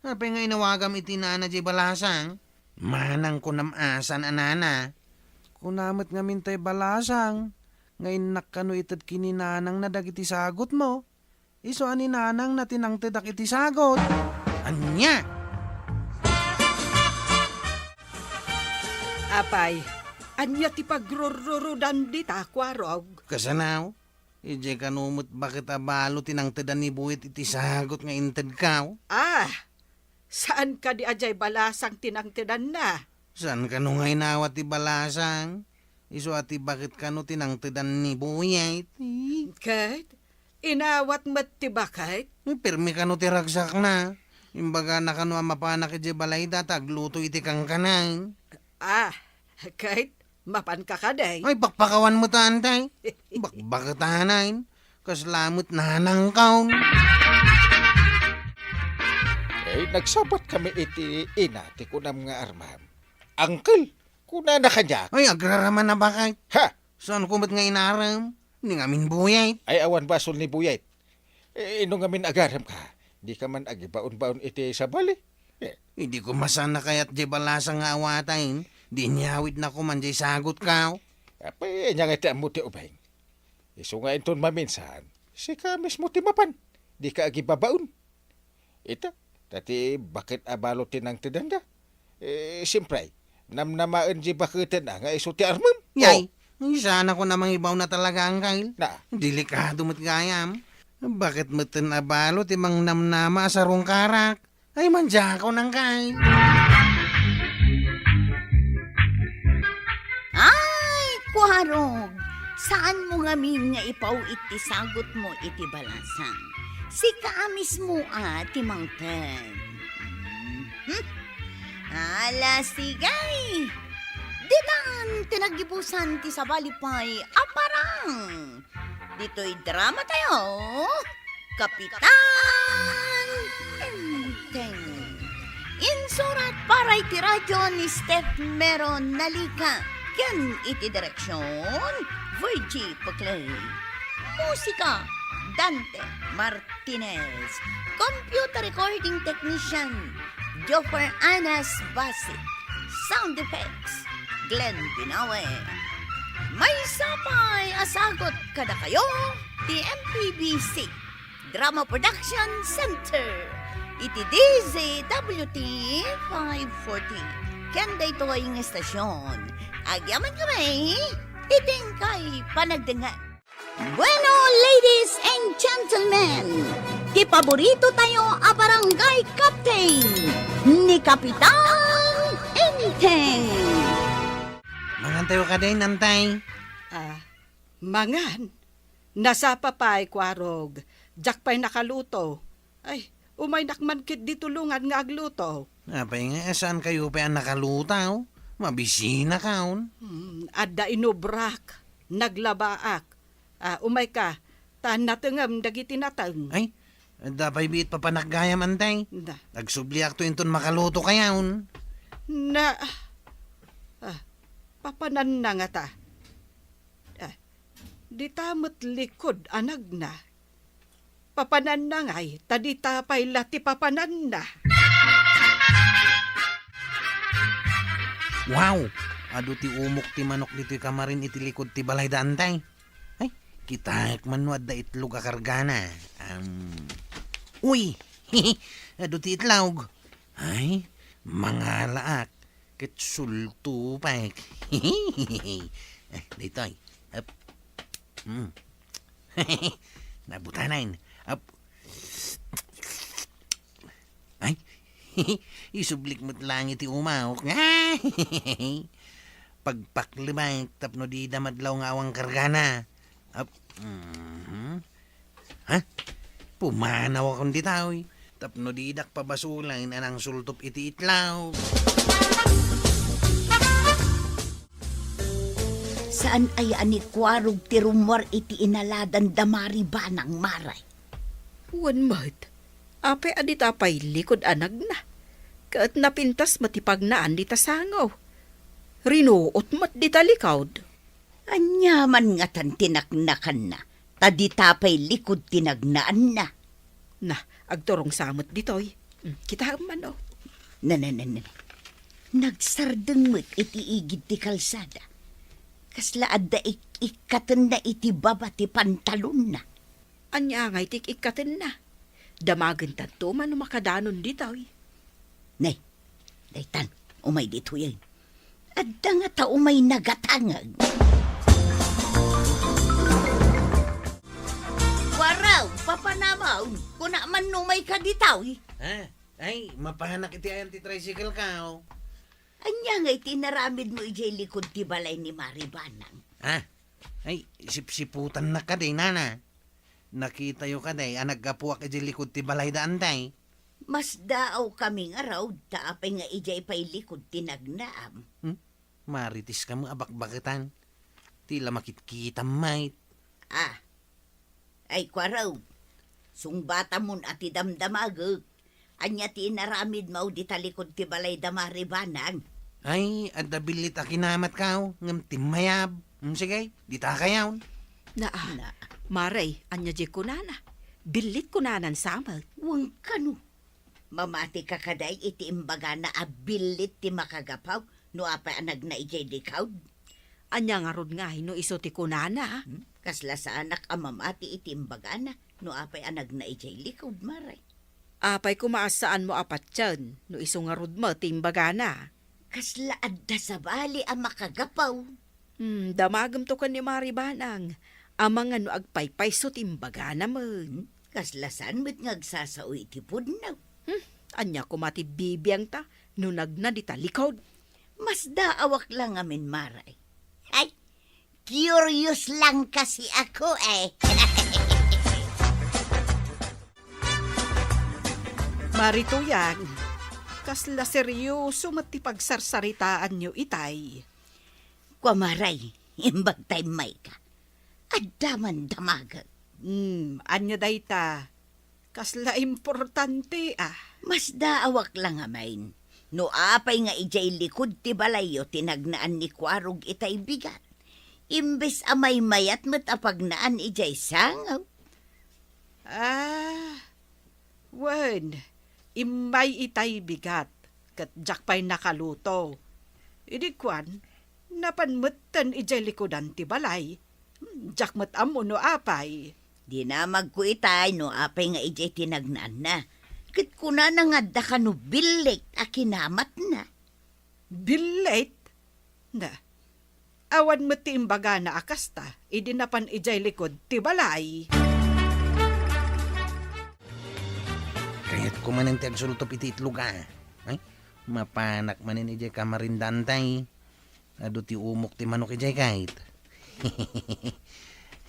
Apay nga inawagam iti nana di balasang. Manang kunamasan nana. Kunamit nga mintay balasang. Ngayon nakano itad kininanang na dagiti sagot mo. Iso ani nanang na tinangtedak iti sagot. Anya? Apay, anya ti pagrurrudan di ta, Kwarog. Kasanaw? Ije kanumot bakit abalo tinangtedan ni Buwit iti sagot nga inted kaw? Saan ka di ajay balasang tinangtidan na? Saan ka nung ngay nawat ti balasang? Iso ati bakit ka no tinangtidan ni Buyay? Kat, inawat mat ti bakit? Pirmi ka no ti ragsak na. Imbaga na ka no mapanak iti balay tagluto iti kang kanain. Kat, mapan ka kaday. Ay, bakpakawan mo tantay. Bakbakatanain. Kaslamot na nangkaw. Nagsabat kami iti ina, ti kunam nga armam. Uncle, kuna na kanya. Ay, agraraman na bakit? Ha? Saan kumot nga inaram? Hindi ngamin Buyay. Ay awan basol ni Buyay. Ino nga min agaram ka. Di ka man agibaon-baon iti sa bali. Hindi ko masana kaya't di balasa nga awatain. Di niyawid na ko man di sagot ka. Apay, niya nga iti amuti ubay. Iso nga inton maminsan, si ka mismo timapan. Di ka agibabaon. Ita, tati bakit abalo tinang tidanda? Siyempre, namnamaan di bakitin nga iso ti armam. Yay, ay, sana ko namang ibaw na talaga ang kail. Na, Delikado mo't gayam. Bakit mo't tinabalo timang namnama sa rong karak? Ay, manja ko ng kail. Ay, Kuharog, saan mo nga min nga ipaw iti sagot mo iti balasang? Si kaamis mo ti mangpen. Ala, sigay! Ditan, tinagibusan ti sabalipay, aparang! Dito'y drama tayo, Kapitan Enteng. Insurat para iti radyo ni Steph Meron Nalika. Yan iti direksyon, Virgie Paclay. Musika, Dante Martinez. Computer recording technician, Joffer Anas Basit. Sound effects, Glenn Pinawe. May sapay asagot kada kayo, the MPBC Drama Production Center. Iti DZWT 540. Kanda ito ang estasyon. Agyaman kami, iting kay panagdangan. Bueno, ladies and gentlemen, ti paborito tayo a barangay captain ni Kapitan Enteng. Mangantayo ka din, nantay. Mangan, nasa papay, Kuharog. Jakpay nakaluto. Ay, umay nakmankit di tulungan nga agluto. Apay nga, saan kayo pa ang nakalutaw? Mabisina kaon. Adda inubrak, naglabaak. Umay ka, taan natengam dagiti natang. Ay, dapay biit pa panaggayam, antay. Na, Nagsubliak to inton makaluto kayaon. na, papanan na nga ta. Di tamot likod anag na. Papanan na ngay, tadi tapay lati papanan na. Wow! Ado ti umok ti manok dito'y kamarin iti likod ti balay dantay. Ay, kitaak man wad da itlog akargana. Uy! Ado ti itlog. Ay, mga laak. Ket sultupek. Dito'y. Up. Nabutanain. Up. Ay, isublik mo't lang iti umawak. Pagpaklimay, tapno di damadlaw nga awang kargana. Up. Ha? Pumanaw akong ditaw. Tapno di dak pabasulan anang sultop iti itlaw. Saan ay ani Kuharog ti rumor iti inaladan damari ba ng maray? Wan mat, ape adi tapay likod anag na. Kaat napintas matipagnaan di tasangaw. Rinuot mat di talikawd. Anyaman nga tan tinaknakan na, tadi tapay likod tinagnaan na. Na, agturong samot ditoy. Kita man o. Nagsardeng mo't iti igid ti kalsada. Kasla adda ikatan na iti baba ti pantalon na. Anya ngay tik ikaten na. Damagan tanto man makadanon ditoy. Nay, daytan, umay dito yan. Adda nga ta umay nagatangag. Waraw, papanamaw, kuna man numay ka ditaw. Ha? Ay, mapahanak iti ayan ti tricycle ka. Anya nga'y tinaramid mo ijay likod ti balay ni Maribanang. Ah, ay, sipsiputan na ka day, nana. Nakita yo ka day, naggapuak ijay likod ti balay daan day. Mas daaw kami nga raw, taapay nga ijay pa'y likod tinagnaam. Maritis ka mo abakbakitan. Tila makitkita, mate. Ah, ay kwa raw, sungbata mon ati damdamagag. Anya ti inaramid mo di talikod ti balay da Maribanang. Ay, adabilit a kinamat kao, ngam timayab. Sige, di ta kayaw. Na, Maray, anya di kunana. Bilit kunanan samag. Wang kano. Mamati ka kaday iti imbaga na abilit ti makagapaw no apay anag na ijay dikaw. Anya nga rod nga no iso ti kunana. Kasla sa anak ang mamati iti imbaga na no apay anag na ijay likod, Maray. Apay kumaasaan mo apat yan, no iso nga rod mo timbaga na. Kasla adda sa bali ang makagapaw. Damagam to ka ni Maribanang. Amang ano agpaypay so timbaga naman. Kasla saan mo't ngagsasaoy iti pudnaw. Anya kumati bibiyang ta, no nagnadita likod. Mas daawak lang amin, Maray. Ay, curious lang kasi ako eh. Marito yan, kasla seryoso matipagsarsaritaan nyo itay. Kwa Maray, imbag tayo may ka. Adaman damagag. Anya dayta, kasla importante ah. Mas daawak lang amain. No apay nga ijay likod ti balayo tinagnaan ni Kwarog itay bigat. Imbes amay mayat matapagnaan ijay sangaw. Wen, imay itay bigat, kat jakpay nakaluto. Idi kwan, napanmutan ijay likodan ti balay. Jakmat amo no apay. Di na magkuitay no apay nga ijay tinagnaan na. Kit kuna na nga da ka no bilik a kinamat na. Bilit? Na, awan mo ti imbaga na akasta, idi napan ijay likod ti balay. Kaya't kumanan ti agsulutop iti itlog Ay, mapanak manin ijay kamarindantay. Ado ti umok ti manok ijay kahit.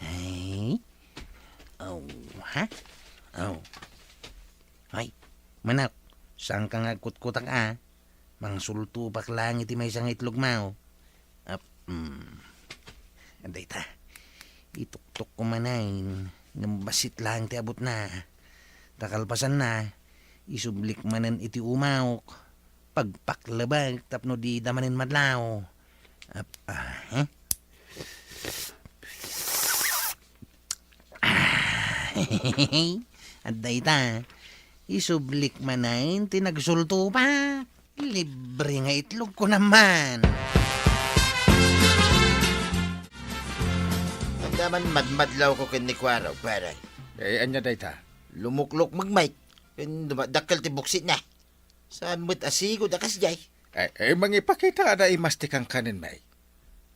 Ay, ha? Ay, manak, saan ka nga kutkutak Mang sultupak lang iti may isang itlog mao. Anday ta, ituktok ko manayin, ngambasit lang ti abot na. Takalpasan na, isublik manan iti umawok. Pagpaklabag, tapno di damanin madlaw. Anday ta, isublik manayin, tinagsulto pa. Libre nga itlog ko naman. Andaman madmadlaw ko ken ni Kwaraw, paray. Anya dayta. Lumuklok magmay. Ken dumadakkel ti buksit na. Saan mo't asigo da kasjay. Mangipakita na imastikang kanin may.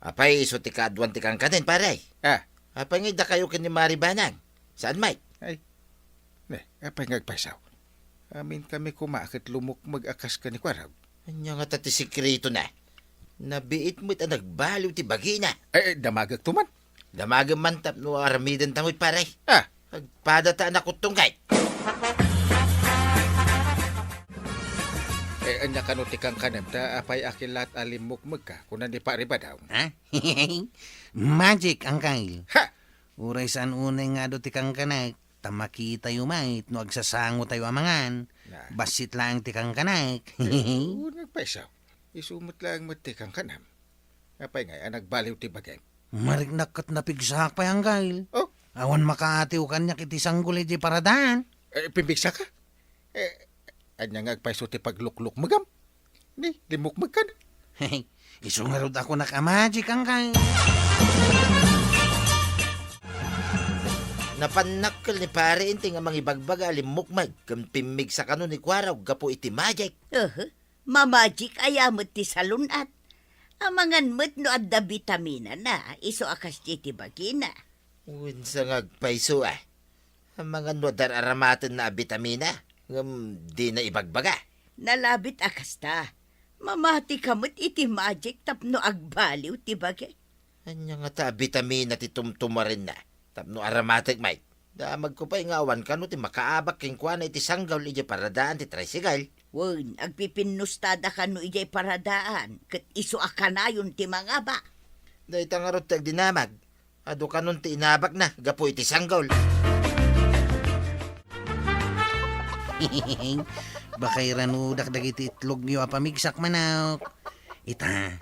Apay iso ti kadwan ti kang kanin, paray. Apay nga da kayo ken ni Maribanang. Saan may? Apay ngagpaisaw. Amin kami kumakit lumuk mag-akas ka ni Kwaraw. Anya nga tati sikreto na. Nabiit mo't ang nagbaliw ti bagi na. Damagag tuman. Damagang mantap no aramidan tamoy paray. Agpadata na kutungkay. Anya kanutikang kanem ta apay akilat alimukmug ka kunan di pariba daw. Magic, Angkay. Ha! Uray saan unay nga do tikang kanay. Tamakita yumait no agsasango tayo amangan. Basit lang tikang kanay. Nagpaisaw. Isumot lang matikang kanam. Apay nga, nagbaliw ti bagay. Marignak kat napigsak pa yung Angkay. Oh, Awan makaatiw kanya kiti sanggulay di paradaan. pimbigsa ka? Anya nga agpaiso ti paglukluk magam. Ni, limukmag ka na. Isungarod ako nakamagic, Angkay. Napanakkel ni pare inti nga mangibagbag alimukmag. Kampimig sa kanon ni Kwaraw gapo iti magic. Mamajik ayamot ti salunat. Amangan mo't no adda vitamina na, iso akas ti bagina. Unsa nga agpaiso Ang mga no dararamatan na bitamina. Di na ibagbaga. Nalabit akas ta. Mamati kamot iti magic tapno agbaliw ti bagay. Anya nga ta, vitamina ti tumtuma rin na. Tapno aromatic, mate. Damag ko pa ingawan ka no ti makaabak king kwa na iti sanggaw iti paradaan ti tricycle. Wen, agpipinustada ka no ijay paradaan. Kat iso akanayon ti mga ba. Dahil tangarot tag dinamag. Ado ka nun ti inabak na, gapo iti sanggaw. Bakay ranudak dagiti itlog niyo apamigsak manok. Ita,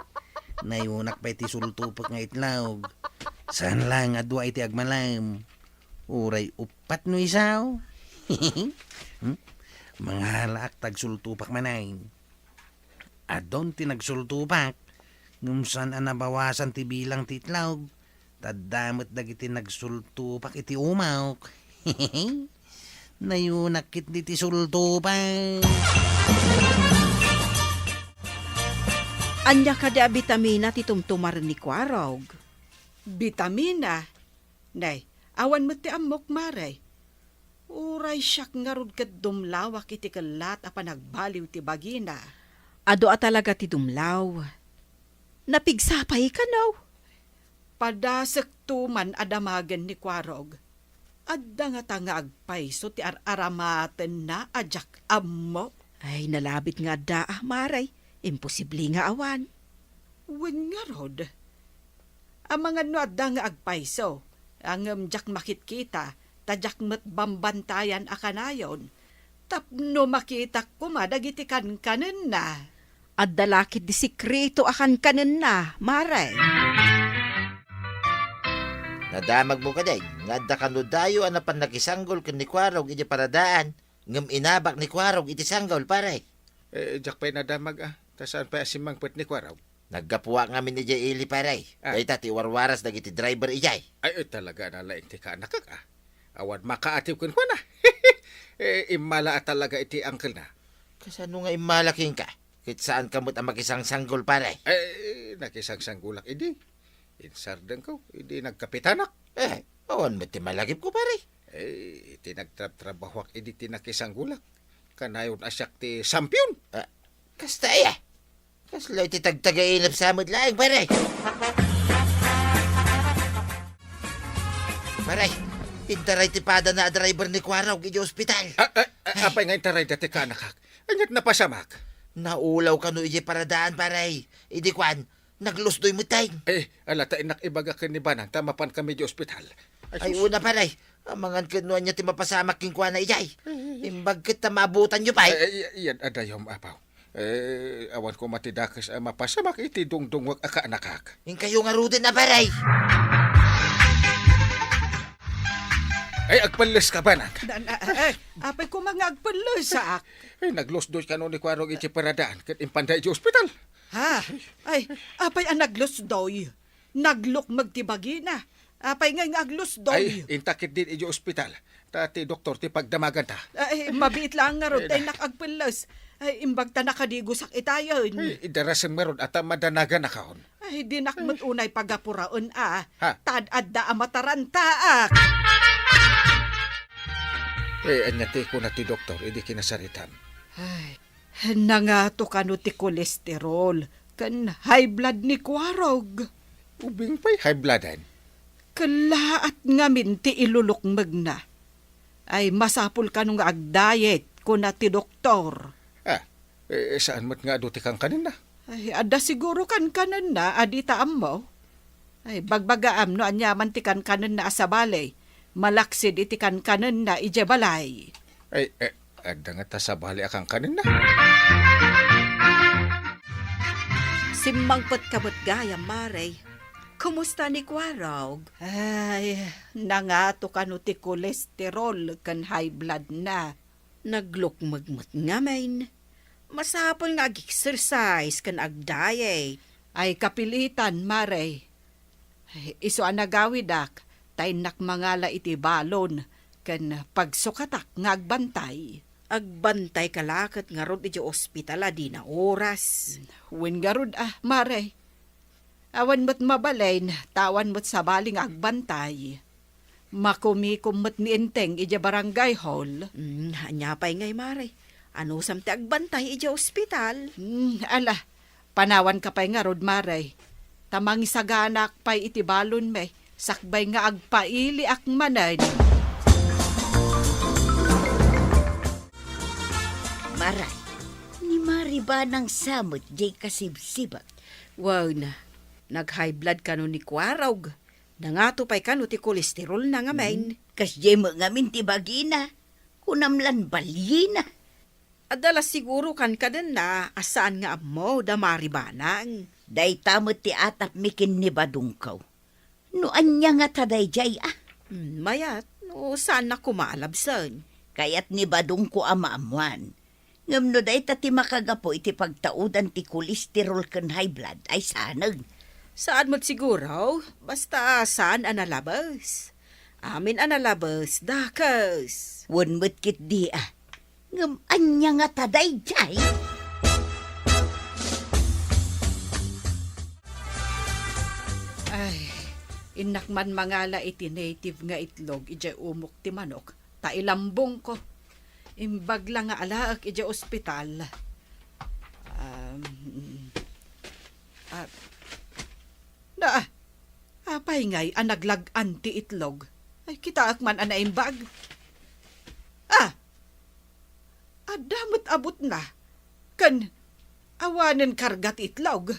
nayunak pa iti sultupok nga itlog. Saan lang adwa iti agmalam. Uray upat no isaw. Mga halaak tagsultupak manay. Adon ti nagsultupak. Ngumsan ang nabawasan ti bilang ti itlog. Tadamot dagiti nagsultupak iti umawk. Nayunakit di ti sultupak. Anya kada bitamina ti tumtumar ni Kwarog. Bitamina? Nay, awan mo ti amok maray. Uray siyak nga rod kat dumlawak iti kalat a panagbaliw ti bagina. Ado a talaga ti dumlaw. Napigsapay ka no? Padasek tuman adamagan ni Kwarog. Adda nga tanga agpayso ti aramaten na ajak ammo. Ay, nalabit nga da maray. Imposible nga awan. Wen nga rod. Ang mga no adda nga agpayso. Ang jak makitkita, tadyak met bambantayan akanayon. Tapno makita ko madagiti kankanen na. At dalakit di sikreto akan kanen na, maray. Nadamag mo ka day, nga da kanudayo ang napan nakisanggol ken ni Kwarog iti paradaan. Ngam inabak ni Kwarog iti sanggol, pare. Jak pa'y nadamag Tasaan pa asimang pet ni Kwaraw. Naggapuwa nga min ni Jay Ili, pare. Kaya tati warwaras dagiti driver ijay. Ay, talaga na laing ti ka anak ka. Awan makaatiw kun kwa na. Imala talaga iti uncle na. Kasano nga imalaking ka? Kit saan kamot ang makisang sanggol, pare? Nakisang sanggulak, idi. Insardeng ko, idi nagkapitanak. Awan mo ti malagip ko, pare. Iti nagtrabahwak, idi ti nakisanggulak. Kanayon asyak ti sampyon. Kasta Kasloy ti tagtagainap sa amod laing, pare. Pare, intaray ti pada na driver ni Kwaraw iti ospital. Apay nga intaray dati ka anak. Anyat napasamak. Naulaw ka no iti paradaan, pare. Idi kwan, naglusdoy mo tayo. Alata inak ibaga ka ni Banang, tamapan kami di ospital. Ay una, pare. Amangan kanuan niya ti mapasamak king kwan na ijay. Imbag kita maabutan nyo, pay. Yan adayom apaw. Awan ko matidakas mapasamak iti dungdungwag aka anakak. Yung kayo nga rudin na, pare. Ay, agpalis ka ba, Nang? Apay ko mga agpalusak. Naglosdoy ka no ni Kwarog iti paradaan kat impanday di ospital. Ha? Ay, apay ang naglusdoy. Naglok magtibagi na. Apay nga aglusdoy. Ay, intakit din iti ospital. Tati doktor ti pagdamagan ta. Ay, mabiit lang nga ron. Ay, nakagpalas. Ay, imbag ta nakadigusak itayon. Ay, idarasan meron at madanagan na kaon. Ay, di nakmat unay pagapuraon Ha? Tad-adda amatarantaak. Anyati ko na ti doktor, hindi kinasaritan. Ay, nangato ka no ti kolesterol. Kan high blood ni Kwarog. Ubing pa'y high bloodan. Kalaat nga min ti ilulukmag na. Ay, masapul ka nung ag-diet ko na ti doktor. Saan mo't nga aduti kang kanina? Ay, ada siguro kan kanan na, adita mo. Ay, bagbagaam no anyaman ti kan kanan na asabalay. Malaksid iti kan kanan na ijebalay. Ay, ada nga tasabali akang kanina. Simmangpot kabot gaya, maray. Kumusta ni Kwarog? Ay, nangato ka no ti kolesterol kan high blood na. Naglukmagmat nga main. Masapol nga ag-exercise kan ag-diet. Ay, kapilitan, maray. Ay, iso ang nagawidak, tay nakmangala iti balon, kan pagsukatak nga agbantay. Agbantay kalakat nga rod iti ospital di na oras. Wen garud maray. Awan mo't mabalain, tawan mo't sabaling agbantay. Makumikum mo't niinteng iti barangay hall. Anyapay ngay maray. Ano samte agbantay iti ospital? Ala, panawan ka pa'y nga rod maray. Tamang isaganak pa'y iti balon may, sakbay nga agpaili ak manay. Maray, ni Mari ba ng samot jay kasibsibag? Wow na, nag-high blood ka ni Kwarog. Nangatupay ka ti kolesterol na nga main. Kas jay mo ngamin ti bagina, kunamlan balyina. Adala siguro kan ka din na asaan nga mo da maribanang. Day tamot ti atap mikin ni badungkaw. No anya nga taday jay Mayat, no saan na kumalabsan? Kayat ni badung ko amaamuan. Ngam no day tati makagapo iti pagtaudan ti kolesterol ken high blood ay sanag. Saan mo't siguro? Basta saan analabas? Amin analabas, dakas. Wan mo't kit di Ngam anya nga taday jay. Ay, inakman mangala iti native nga itlog, ijay umok ti manok. Tailambong ko. Imbag lang nga alaak ijay ospital. Apay ngay anaglag-an ti itlog. Ay, kita akman anaimbag. Adamot abot na. Kan, awanan kargat itlog.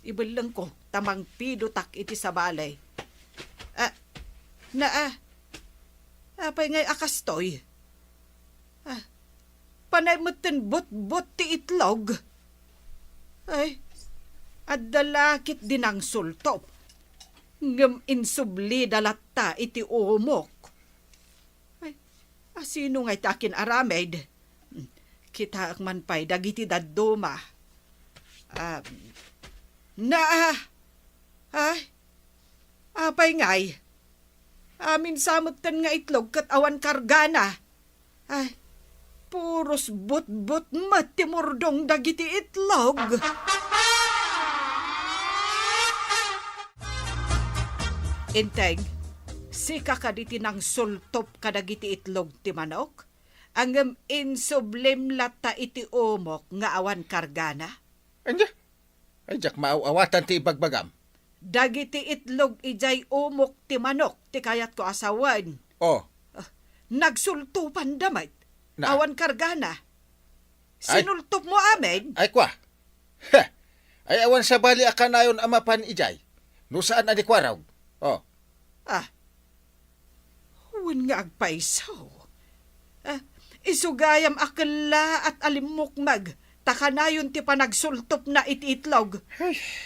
Ibalang ko, tamang pidutak iti sa balay. Apay ngay akastoy. Panay mo tin bot-bot ti itlog. Ay, adalakit din ang sultop. Ngam insubli dalatta iti umok. Ay, asino ngay takin aramed? Kita akman pa'y dagiti dadduma. Apay ngay. Amin samutan nga itlog kat awan kargana. Ay, puros but-but matimurdong dagiti itlog. Inteng, sika kaditi ng sultop kadagiti itlog ti manok, angem insublim lata iti umok nga awan kargana. Anya? Ay, jak maaawatan ti ibagbagam. Dagiti itlog ijay umok ti manok ti kayat ko asawan. Oh, Nagsultupan damit. Na? Awan kargana. Ay. Sinultop mo amin? ay kwa. Ha! Ay awan sa bali akanayon amapan ijay. No saan ani kwaraw? Oh, Huwin nga agpaisaw. Isugayam akala at alimukmag. Takanayon ti panagsultop na iti itlog.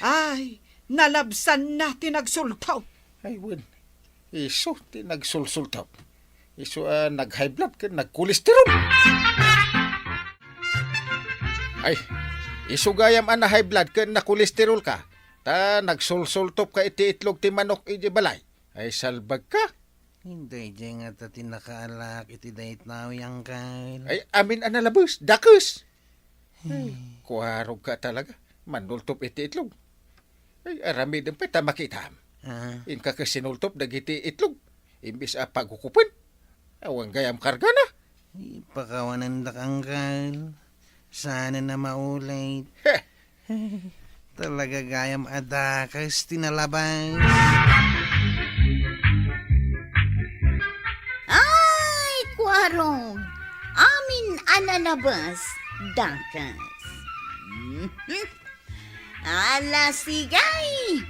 Ay, nalabsan na ti nagsultop. ay win. Iso ti nagsulsultaw. Iso nag-high blood ka, nag-kolesterol. Ay, iso gayam na high blood ka, na-kolesterol ka. Ta nagsulsultop ka iti itlog ti manok iti balay. Ay salbag ka. Hindi, dyan nga tati nakaalak iti dayit na yang kail. Ay amin analabos, dakus. Kuharog ka talaga. Manultop iti itlog. Ay arami din pa makita. In ka kasinultop dagiti itlog. Imbis paghukupan. Awang gayam karga na. Ipakawanan da kang kail. Sana na maulit. Talaga gayam adakas tinalabay. Ay, Kwarog, amin ananabas, dakas. Ala sigay,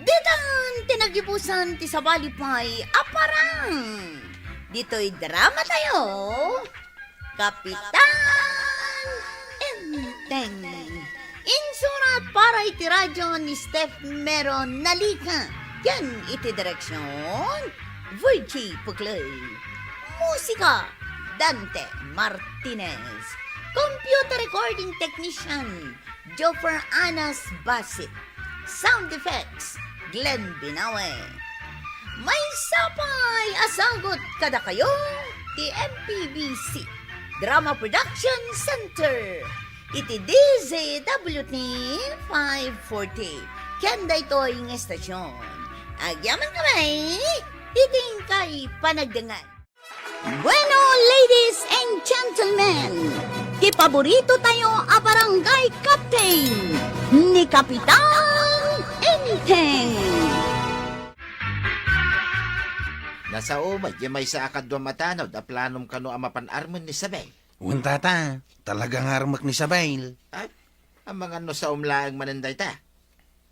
ditan tinagibusan ti sabalipay aparang. Dito'y drama tayo, Kapitan Enteng. Insurat para iti radyo ni Steph Meron Nalika. Yan iti direksyon, Virgie Puglay. Musika, Dante Martinez. Computer recording technician, Joffer Anas Basit. Sound effects, Glenn Binawe. May sapay asagot kada kayo, ti MPBC Drama Production Center. Iti DZWT 540. Kanda ito'y ng estasyon. Agyaman kamay, titing kay panagdangan. Bueno, ladies and gentlemen, di paborito tayo a barangay captain ni Kapitan Enteng. Nasa umay, yung may sa akadwa matanod, a planom kano ang mapanarmon ni Sabay. Uwan tata, talagang harmak ni Sabail. Ay, ang mga no sa umlaang mananday ta.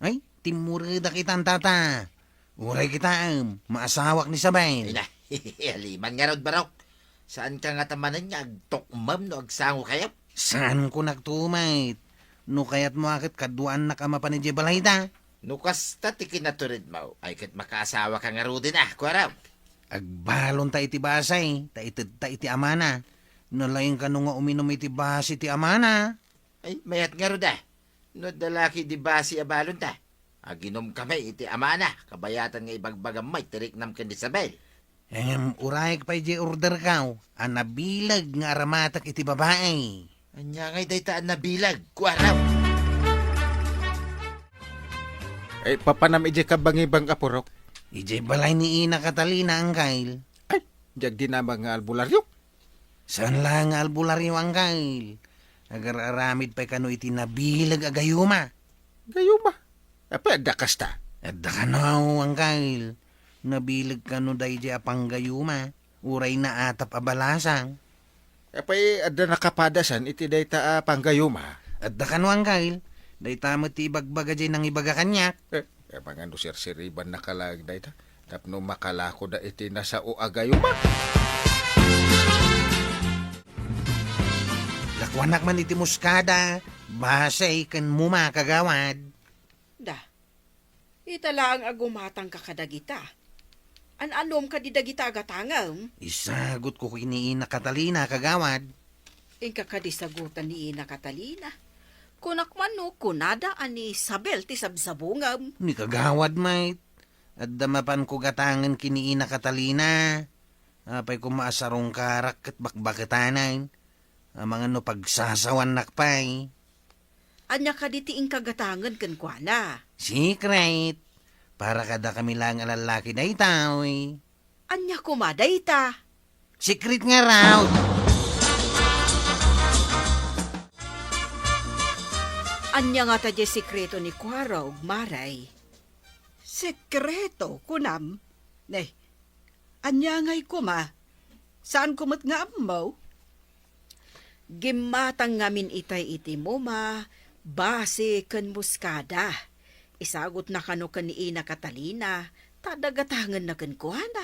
Ay, timurida kitang tata. Uray kita maasawak ni Ay Sabail. na, haliman nga rod barok. Saan ka nga tamanan niya, agtokmam no agsango kayo? Saan ko nagtumait? No kaya't mo akit kaduan na kama pa ni Jebalayda. Nukas ta tikinaturid mo, ay kat makaasawa ka nga rodin kwaraw. Agbalon ta iti basay, ta iti amana. Nalaing ka nga uminom iti basi iti amana. Ay, mayat nga roda. No dalaki di basi abalon ta. Aginom kami iti amana, kabayatan nga ibagbagang may tirik nam kan Isabel. Urayag pa iti order kaw. Anabilag nga aramatak iti babae. Anya ngay daytaan na bilag, kwaraw. Ay, papanam ije ka bangibang apurok. Ije balay ni Ina Catalina ang kail. Ay, jag di na mga albularyo. Saan lang nga albularyo ang kail? Agar-aramid pa kano iti nabilag agayuma. Gayuma. Apa, dakas ta. At dakanaw ang kail. Nabilag kano day di apang gayuma. Uray na atap abalasang. Apay, ada nakapadasan iti dayta panggayuma. At dakano ang kail. Day tamo ti ibagbaga di nang ibaga kanyak. Mga no sirsiriban nakalag dayta. Tapno makalako da iti nasa uagayuma. Lakwanak man iti muskada. Basay kan muma kagawad. Da, itala ang agumatang kakadagita. An-anom ka di dagita agatangam, Isagot ko kini Ina Catalina kagawad. ingka ka di sagutan ni Ina Catalina. Kunak man no, kunada ani Isabel ti sabsabungam. Ni kagawad mate. At damapan ko gatangan kini Ina Catalina. Apay ko maasarong karak at bakbakitanan. Ang mga no pagsasawan nakpay. Anya ka di ti ingkagatangan kan kuana. Secret. Para kada kami lang ang lalaki na itaw eh. Anya kumaday ta. Secret nga raw. Anya nga ta di sikreto ni Kuara ug Maray. Sekreto, kunam. Ne, anya ngay kuma. Saan kumat nga amaw? Gimatang ngamin itay iti mo ma, base kan muskada. Isagot na kano kan ni Ina Catalina, tadagatangan na kan kuana.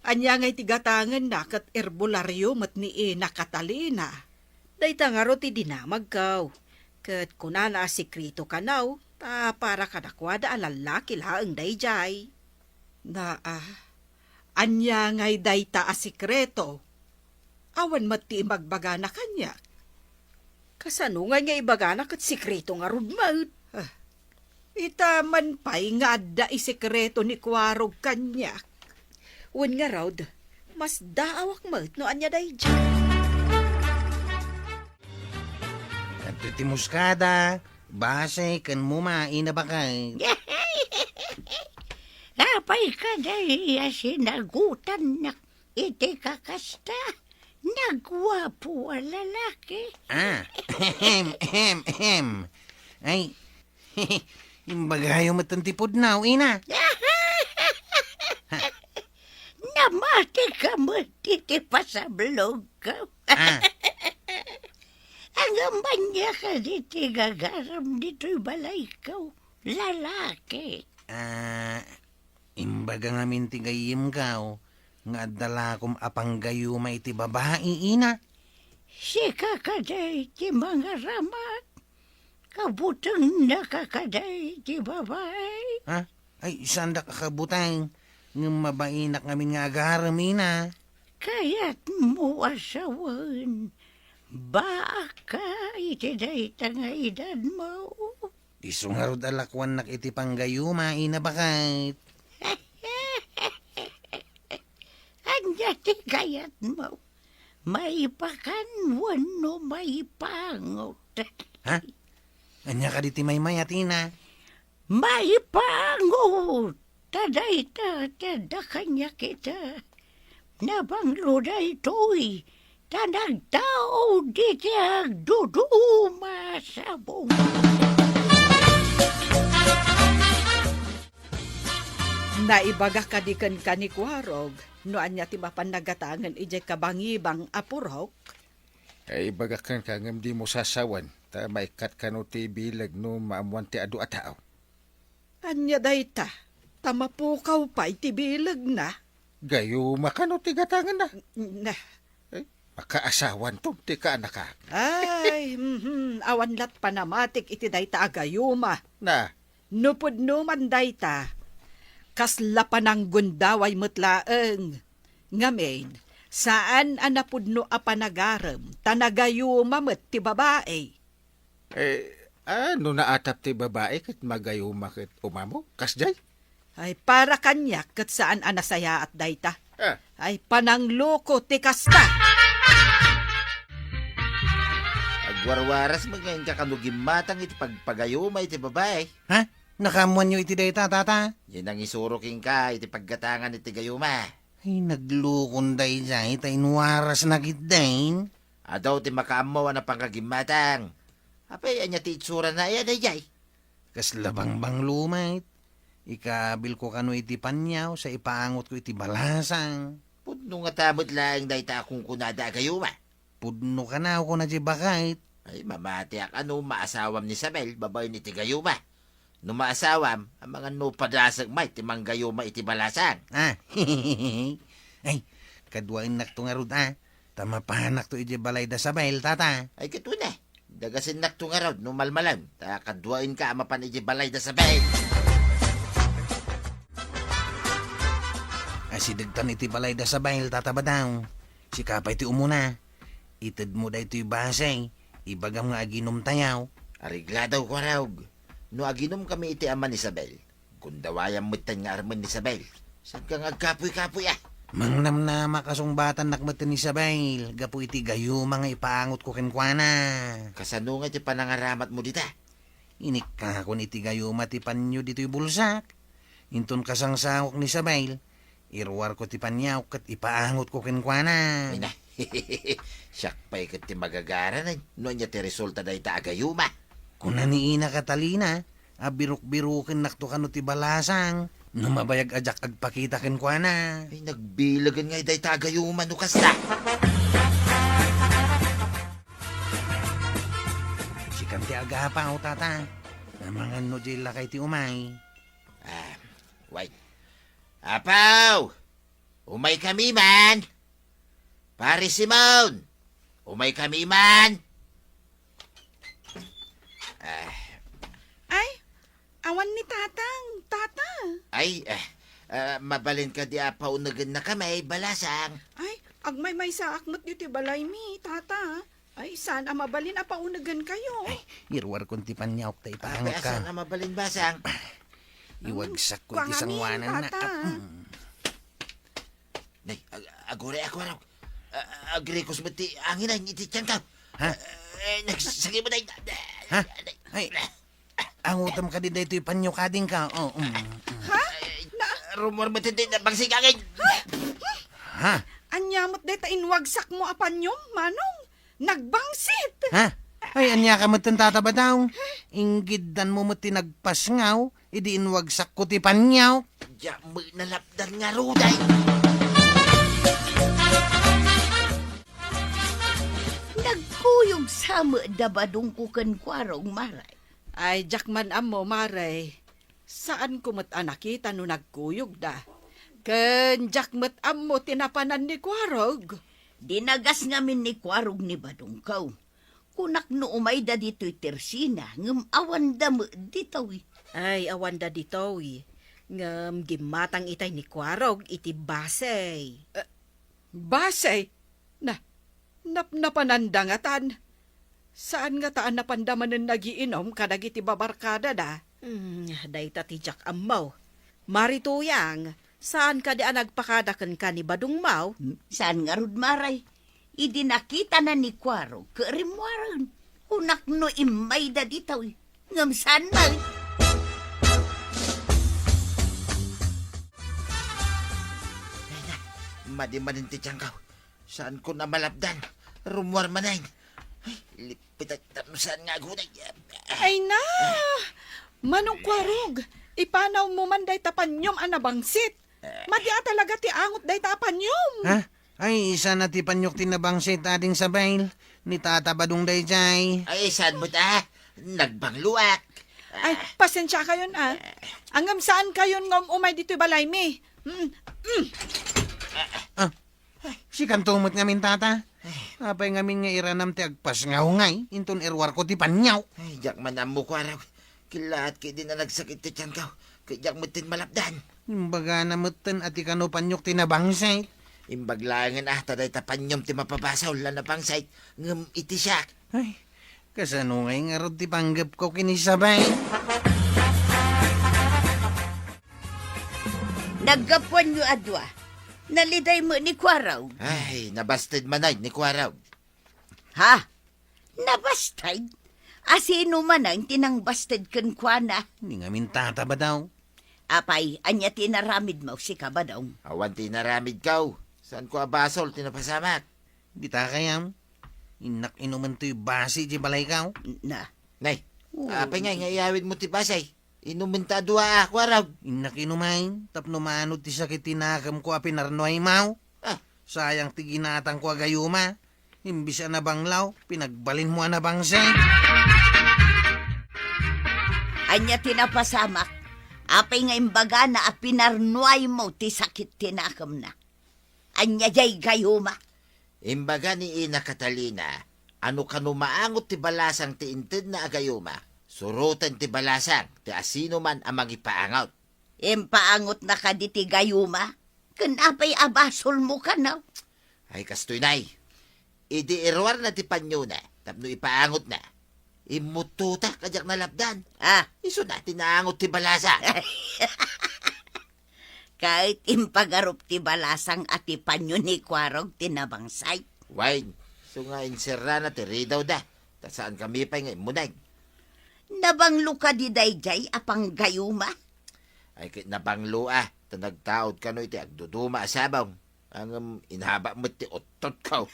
Anya ngay tigatangan na kat erbularyo mat ni Ina Catalina. Dayta nga ro ti dinamag kaw. Kat kunana sikrito kanaw, ta para kadakwada ang lalaki laang dayjay. Na, anya ngay dayta a sikreto. Awan mati magbaga na kanya. Kasano nga ibagana kat sikrito nga rudmaut. Ita man pa'y nga da isikreto ni Kuarog kanya. Wan nga raw, mas daawak maut no anya dayjay. At iti muskada. Basay kan muma ina bakay. Apay ka dahil sinagutan na iti kakasta. Nagwapo ang lalaki. Ay, imbagayo matantipod na, Ina. Namati ka mo titipa sa blog ka. Ang amanya ka diti gagaram dito'y balay ka. Lalaki. Imbaga nga mintigayim ka, nga dala kong apanggayuma iti babae, Ina. Sika kaday ti mga ramat. Kabutang nakakaday ti babay. Ha? Ay, sanda kakabutang. Ng mabainak ngamin nga agaram, Ina. Kaya't mo asawan. Baka iti dayta nga edad mo. Isungarod alakwan nak iti panggayuma, Ina bakit? Anya ti kayat mo. Maipakan wano maipangot. Ha? Anya ka diti may Ina. Maipangot. Taday ta, tada kanya kita. Nabanglo na ito'y tanang tao di kiyang duduma sa buong. Naibaga kadikan ka ni Kwarog, noan niya ti mapanagatangan ijay kabangibang apurok. Ay bagakan ka ngam di mo sasawan. Ta maikat ka no ti bilag no maamuan ti adu at tao. Anya dayta, tamapukaw pa itibilag na. Gayuma ka no ti gatangan na. Na, Makaasawan to ti ka anak ka. ay, awan lat panamatik iti dayta agayuma. Na, Nupod numan dayta, kasla pa ng gundaway mutlaeng. Ngamin, saan anapudno apanagaram, tanagayuma met ti babae. ano na atap ti babae kat magayuma kat umamo? Kasjay? Ay para kanya kat saan anasaya at dayta. Ah, Ay panangloko ti kasta. Agwarwaras magayon ka kanugimatang iti pagpagayuma iti babae. Ha? Nakamuan nyo iti dayta, tata? Yan ang isuroking ka iti paggatangan iti gayuma. Ay, naglukon day jay, tainwaras na kitdain. Adaw ti makaamaw na pangkagimatang. Apay, anya ti itsura na yan ay jay. Kaslabang bang lumait. Ikabil ko kano iti panyaw, sa ipaangot ko iti balasang. Pudno nga tamot lang dayta akong kunada gayuma. Pudno ka na ako na di bakait. Ay, mamati ak ano maasawam ni Sabel, babay ni ti gayuma. No maasawam, ang mga no padasag may timang gayuma iti balasang. Ah, ay, kadwain nakto nga rod Tamapahanak to iti balay da sabel, tata. Ay, kito na. Dagasin nakto nga raw, no malmalam. Takadwain ka amapan iti balay da Sabel. Asidagtan iti balay da sabel, tata badaw. Si kapay ti umuna. Itid mo da ito'y basay. Ibagam nga aginom tayaw. Arigladaw ko raw. No aginom kami iti ama ni Sabel. Kundawayang mutan nga arman ni Sabel. Saan ka nga kapoy-kapoy Mangnam na makasumbatan nakmatan ni Sabel. Gapu iti gayo mga ipaangot ko kenkwana. Kasano nga iti panangaramat mo dita? Inik ka kun iti gayo matipan nyo dito'y bulsak. Inton kasangsangok ni Sabel. Irwar ko ti panyaw kat ipaangot ko kenkwana. Ay na. Siyak pa'y kat ti magagara na. No niya ti resulta da ita agayuma. Kung naniina katalina, abiruk-birukin nakto kano ti balasang. Numabayag ajak agpakita kenkwana. Ay nagbilagan nga ita ita agayuma no kasta. Si kanti agapaw tata. Namangan no jila kay ti umay. Wait. Apaw! Umay kami man! Pare Simon! Umay kami man! Ay, awan ni tatang, tata. Ay, mabalin ka di apaw nagan na kami, balasang. Ay, agmay may sa akmat iti balay mi, tata. Ay, saan mabalin apaunagan kayo? Irwar kong ti panyawak ta Ay, ipaangot asan ka. na mabalin basang? Iwagsak ko iti Kuangamin, sangwanan na. tata. Nay, agore ako raw. Agrikos mo ti angin ay iti tiyan ka. Ha? Nagsagi mo na Ha? Ay, ang utam ka din dito ipanyo kading ka. Oh, Rumor mo tindi na bangsigangin. Ha? Anyamot deta inwagsak mo apanyom, manong. Nagbangsit. Ha? Ay, anya ka mo tata ba daw? Inggidan mo mo tinagpasngaw, idi inwagsak ko ti panyaw. Diya mo nalapdan nga ruday. Nagkuyog sama dabadong kukan kwarong maray. Ay, jakman amo, maray. Saan kumot anakita no nagkuyog da? Ken jakmat amo tinapanan ni Kwarog. Dinagas ngamin ni kwarog ni Badungkaw. Kunak no umay da dito'y tersina, ngam awan da mo dito'y. Ay, awan da dito ngam gimatang itay ni Kwarog iti basay. Basay? Napanandangatan. Saan nga taan napandamanan nagiinom kadag iti babarkada da? Dayta ti jak amaw. Marituyang, saan ka di nagpakadakan ka ni Badung Maw? Saan nga rod maray? Idi nakita na ni kwarog, karimwaran. Kunak no imay da dito'y. Ngam saan man? Gayuma di maninti tiyangkaw. Saan ko na malabdan? Rumwar manay. Ay, lipit at saan nga gunay. Ay na! Manong kwarog, ipanaw mo man day tapanyom anabangsit. Madya talaga ti angot day tapanyom. Ha? Ay, isa na ti panyok tinabangsit ading sa bail. Ni Tata Badong day jay. Ay, saan mo ta? Nagbangluak. Ay, pasensya kayon Angam saan kayon ngom umay dito'y balay mi? Si kantumot ngamin, Tata. Apay ngamin nga iranam ti agpas nga hungay. Inton irwar ko ti panyaw. Ay, jak man amo ko araw. Kilaat kay di na nagsakit ti tiyangkaw. Kay jak mutin malabdan. Imbaga na mutten at ikano panyok tinabangsit. Imbaglangan taday tapanyom ti mapabasaw na pangsay. Ngam iti siya. Ay, kasano ngay nga rod ti panggap ko kinisabay. Naggapuan nyo adwa. Naliday mo ni Kwaraw. Ay, nabasted manay ni Kwaraw. Ha? Nabastay? Asino man ang tinangbasted kan kwa na? Hindi ngamin Tata ba daw? Apay, anya tinaramid mo si kabadong. Awan tinaramid kaw. Saan ko abasol tinapasamak? Di ta kayam. Inak inuman to'y basi di balay kaw. Na. Nay, apay nga iyawid mo ti basay. Inuminta dua Kwaraw. Inak inumain. Tapno maano ti sakit tinakam ko apinarnoy mau. Ah. Sayang ti ginatang ko agayuma. Imbis na banglaw, pinagbalin mo na bangsay. Anya tinapasamak. Apay nga imbaga na apinarnuay mo ti sakit tinakam na. Anya jay gayuma. Imbaga ni Ina Catalina, ano kanu maangot ti balasang ti inted na agayuma. Surutan ti balasang ti asino man amang ipaangot. Impaangot na ka di ti gayuma. Kanapay abasol mo ka na. Ay kastoy nay. Idi irwar na ti panyo na, tapno ipaangot na. Imututa kajak na labdan. Ah, Iso na tinaangot ti balasa. kahit impagarup ti balasang ati panyo ni Kwarog tinabangsay. Wine, so nga inserra na ti ridaw da. Ta saan kami pa nga imunay. Nabanglo ka di dayjay apang gayuma. Ay kit nabanglo ta nagtaod ka no iti agduduma asabang. Ang inhaba mo ti otot ka.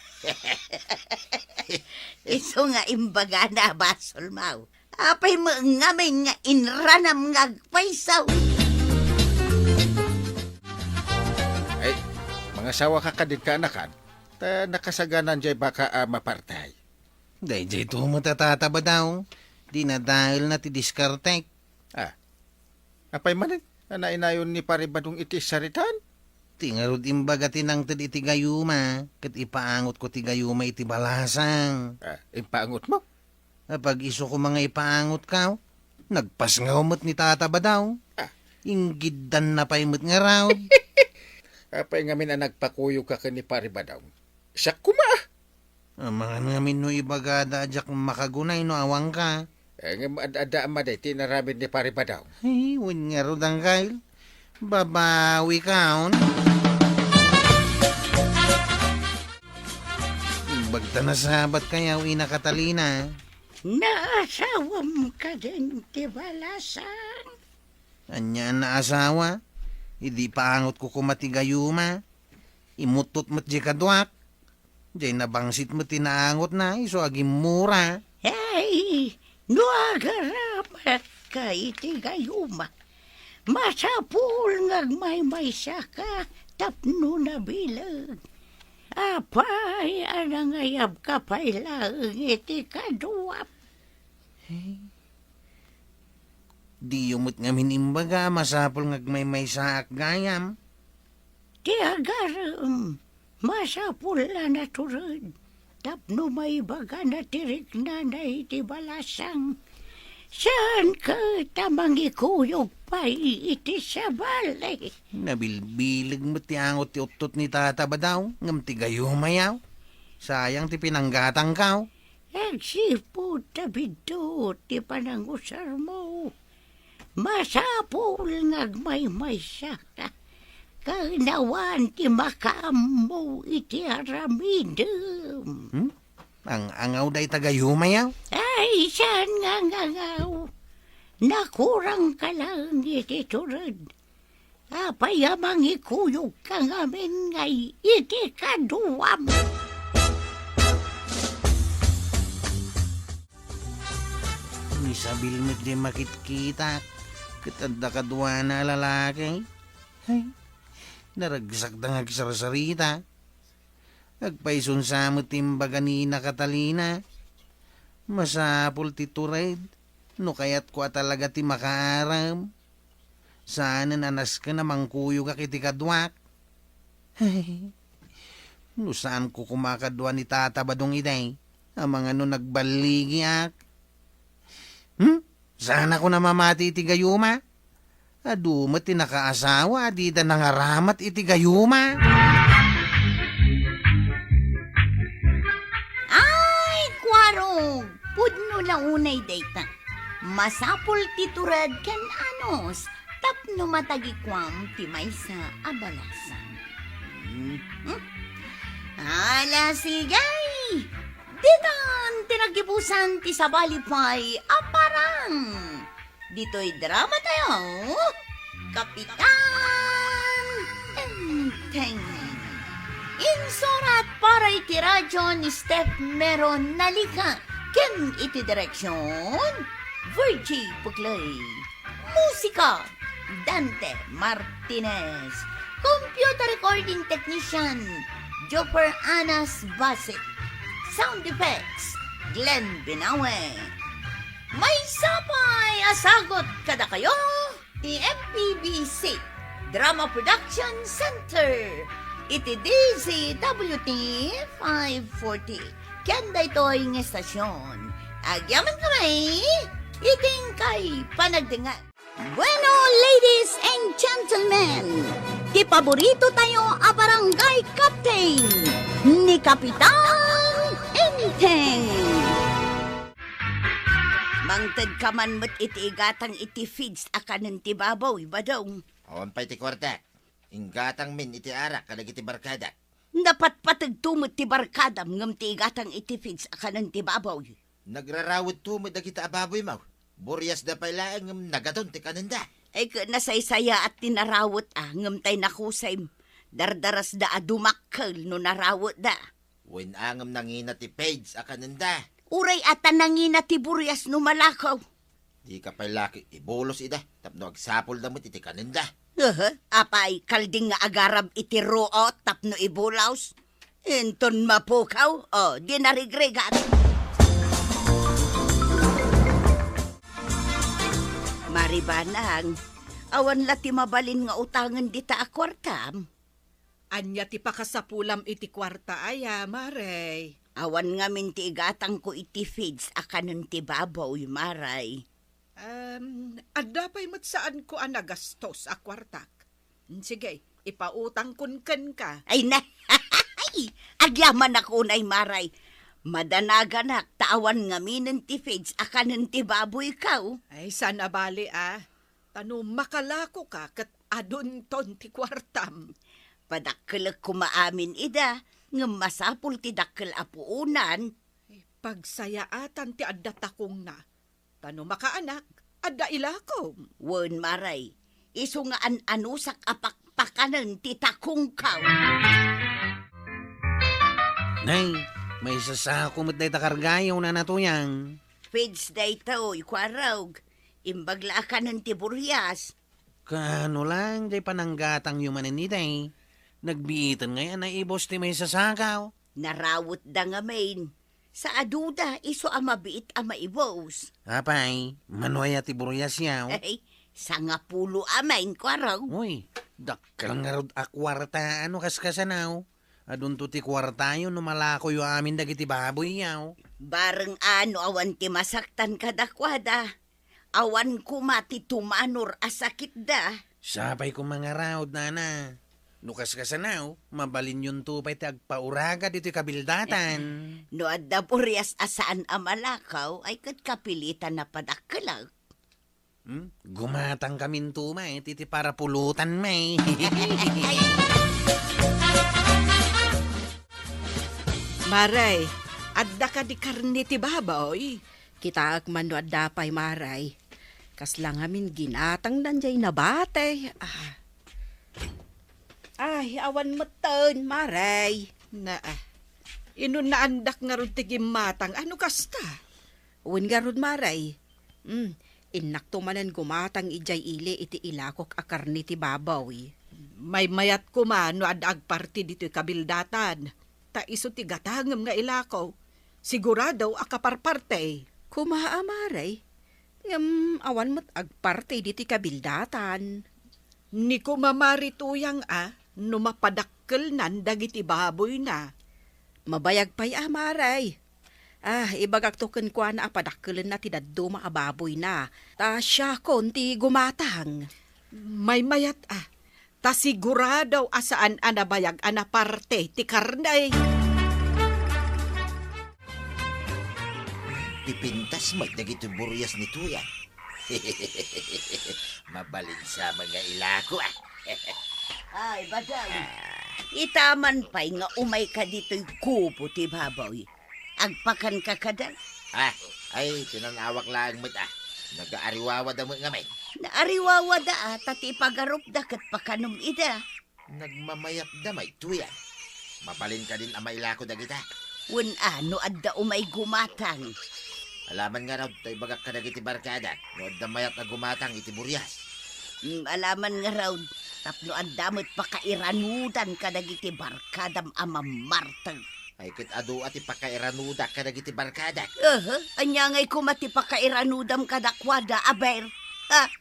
Iso nga imbaga na basol mau. Apay mo nga may nga inranam nga agpaysaw. Ay, mga sawa ka kadin ka anakan. Ta nakasaganan jay baka mapartay. Dahil jay tumatata ba daw? Di na dahil na ti diskartek. Apay manin, inayon ni paribadong iti saritan. Tingarod imbaga tinangtad iti gayuma. Kat ipaangot ko ti gayuma iti balasang. Impaangot mo. Kapag iso ko mga ipaangot ka, nagpas nga umot ni Tata ba daw? Inggidan na pa imot nga raw. Apay ngamin na nagpakuyo ka ni paribadaw. Siya kuma. Ang mga namin no ibagada ajak makagunay no awang ka. Ang ada amaday, tinaramid ni paribadaw. Ay, wun nga ro dangkail. Babawi ka, Bagta na sabat kaya Ina Catalina. Naasawam ka din ti balasang. Anya na asawa. Hindi paangot ko kumatigayuma. Imutot mo't di kadwak. Di nabangsit mo tinaangot na iso aging mura. Ay, nuagaramat ka iti gayuma. Masapul ngagmay-may siya ka, tapno na bilag. Apay, anangayab ka pa'y lang iti kaduwap. Di umot nga minimbaga, masapol ngagmay-may sa akgayam. Ti agaram, masapul na naturod. Tapno may baga na tirik na iti balasang. Saan ka tamang ikuyog pa iti sa balay? Nabilbilig mo ti angot ti utot ni Tata ba daw? Ngam ti gayumayaw. Sayang ti pinanggatang kaw. Agsipo tabidto ti panangusar mo. Masapul ngagmay-may siya ka. Kanawan ti makamo iti aramidem. Ang angaw day tagayumayaw. Ay, saan nga ngaw? Nakurang ka lang iti turod. Apay amang ikuyog ka ngamin ngay iti kaduam. Isabil mo't di makit-kita. Katanda kadwa na lalaki. Ay, naragsak da ngagsarasarita. Agpaisun sa mo timba ganina Catalina. Masapul ti tured. No kayat ko talaga ti makaaram. Saan nanas ka namang kuyo ka kiti kadwak. Ay, no saan ko kumakadwa ni tata badong iday. Ang mga no nagbaligiak. Sana ko na mamati iti gayuma. Adumat ti nakaasawa, di da nangaramat iti gayuma. Ay, kwarog! Pudno na unay data. Masapul titurad kan anos, tapno matagikwam ti maysa abalasan. Ala sigay! Ditan tinagibusan ti sabalipay aparang. Dito'y drama tayo. Kapitan Enteng. Insurat para iti radyo ni Steph Meron nalika. Ken iti direksyon Virgie Puglay. Musika Dante Martinez. Computer recording technician Joper Anas Basit. Sound effects Glenn Binawe. May sapay asagot kada kayo ti MPBC Drama Production Center. Iti DZWT 540. Kanda ito'y ng estasyon. Agyaman kamay, iting kay panagdingan. Bueno, ladies and gentlemen, ti paborito tayo a barangay captain ni Kapitan Enteng. Mangtad ka man mo't iti igatang iti feeds akanan ti babaw, iba daw. Awan pa iti kwarta. Inggatang min iti arak kadag iti barkada. Dapat patagtumot ti barkadam ngam ti igatang iti feeds akanan ti babaw. Nagrarawid tumod na kita ababoy mo. Buryas da pala ang nagaton ti kananda. Ay nasaysaya at tinarawot ngam tay nakusay. Dardaras da adumakkel no narawot da. Wen angam nangina ti page a kananda. Uray ata nangina ti buryas no malakaw. Di ka pala ibolos ida. Tapno agsapol damot iti kananda. Apay kalding nga agarab iti roo tapno ibulaws. Enton mapukaw, di narigregat. Maribanang, awan lati mabalin nga utangan dita a kwartam. Anya ti pakasapulam iti kwarta aya, Maray. Awan nga min ti igatang ko iti feeds akanon ti babaw, Maray. Adda pa'y mat saan ko nagastos a kwartak. Sige, ipautang kun ka. Ay na, agyaman ako na Maray. Madanaganak, tawan nga minin ti feeds akanon ti baboy kaw. Ay, sana bali Tano makalako ka kat adun ton ti kwartam. Padakkel kumaamin ida, nga masapul ti dakkel apuunan. Pagsayaatan ti adda takong na. Tano makaanak, adda ilakom. Wen Maray, iso nga anusak apakpakanan ti takong kaw. Nay, may sasako mo't day takargayaw na natuyang. Feeds day to, ikwarog. Imbagla ka ng tiburyas. Kano lang, day pananggatang yumanin iday. Nagbiitan ngayon na ibos ti may sasakaw. Narawot da nga main. Sa aduda, iso ang mabiit ang maibos. Apay, manuay at iburyas yaw. Ay, sa nga pulo amain, kwarog. Uy, dakkal nga rod akwarta, ano kaskasanaw. Adun to ti kwarta yun, numalako yung amin dagiti baboy yaw. Bareng ano awan ti masaktan kadakwada. Awan kumati tumanor asakit da. Sapay kong mga raod, nana. Nukas kasanaw, mabalin yun tupay ti agpauraga dito kabildatan. No adda puryas asaan amalakaw ay kat kapilitan na padakkelag. Gumatang kamin tumay, titi para pulutan may. Maray, adda ka di karni ti baboy. Kita agmano adda pa'y Maray. Kas lang amin ginatang danjay nabate. Ay, awan meten, maray. Na inun na andak nga ron tigim matang. Ano kasta? Uwin nga rod, maray. Inak to manan gumatang ijay ili iti ilakok akarni ti babaw. May mayat ko man no adag party dito'y kabildatan. Ta iso ti gatangem nga ilakaw. Sigurado akaparparte. Kumaa, maray. Ngam, awan mo't agparte diti kabildatan. Ni ko mamarituyang no mapadakkel nan dagiti baboy na. Mabayag pa'y maray. Ibagak to ken kwa na apadakkelan na ti daddo maababoy na. Ta siya konti gumatang. May mayat ta sigurado asaan anabayag anaparte ti karnay. Dipintas may dagito buryas ni Tuya. Mabalin sa mga ilako Ay, badang. Itaman pa'y nga umay ka dito'y kubo ti baboy. Agpakan ka kadan. Ay, tinanawak lang mo't nag-aariwawa da mo nga may. Naariwawa da tati pagarup da kat pakanum ida. Nagmamayap da may Tuya. Mabalin ka din ang mailako da kita. Wen ano adda umay gumatang. Alaman nga raw, tayo bagak ka iti barkada. No adda mayat na gumatang iti buryas. Alaman nga raw, tapno adamot pakairanudan ka dagiti barkadam amamartag. Ay kit adu at ipakairanuda ka iti barkada. Anya ngay kumati pakairanudam kadakwada, aber.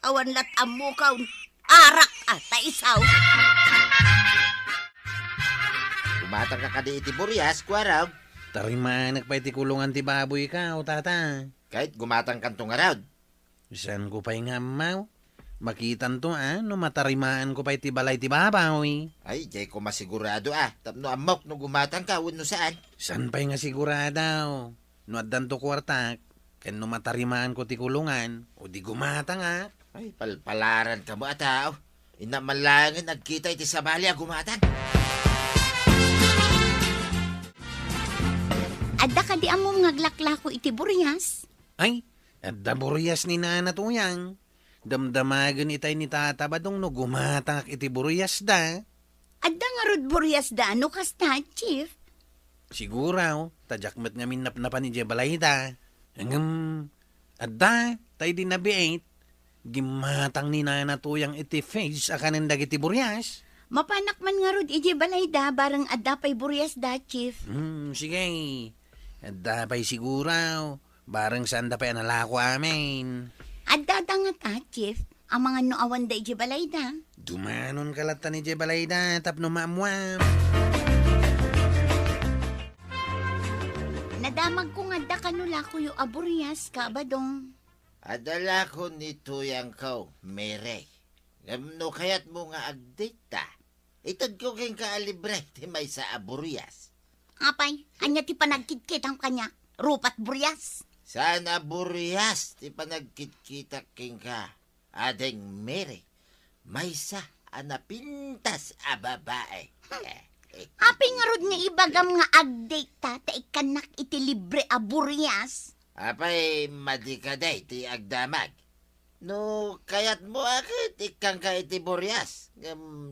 Awan lat amukaw, arak taisaw. Gumatang ka kadi iti buryas, kwa raw. Tarimanak pa iti kulungan ti baboy ka, o tata. Kahit gumatang kantong araw. Saan ko pa'y nga, maw? Makitan to, no matarimaan ko pa iti balay ti baboy. Ay, jay ko masigurado Tapno amok no gumatang ka, no saan. Saan pa'y nga siguradaw? No addan to kwartak, ken no matarimaan ko ti kulungan, o di gumatang Ay, palpalaran ka mo ataw. Inamalangin nagkita iti sabali gumatang. Adda ka di among ngaglaklako iti buryas. Ay, at daburyas ni nana tuyang. Damdamagan itay ni tata badong no gumatang iti buryas da. Adda nga rod buryas da ano kasta, chief? Siguraw, tajakmet nga minapnapan ni Jebalay da. Hanggang, adda, tay di nabiait. Gimatang ni nana tuyang iti face akanin dagiti buryas. Mapanak man nga rod iti balay da, barang adda pa'y buryas da, chief. Sige. Adda pa'y siguraw. Barang saan da pa'y analako amin. Adda dangat chief. Ang mga noawan da iti balay da. Dumanon kalata ni Jebalay da, tapno maamuam. Nadamag ko nga da kanula ko yung aburyas ka, badong. Adala ko ni Tuyang kaw, mere. No kayat mo nga agdita. Itad ko keng kaalibre, ti may sa aburyas. Apay, anya ti panagkitkit ang kanya. Rupat buryas. Sana buryas, ti panagkitkita keng ka. Adeng mere, may sa anapintas a babae. Apay nga rod nga ibagam nga agdata, ta ikanak iti libre a buryas. Apay madikaday ti agdamag. No kayat mo akit ikang ka iti buryas.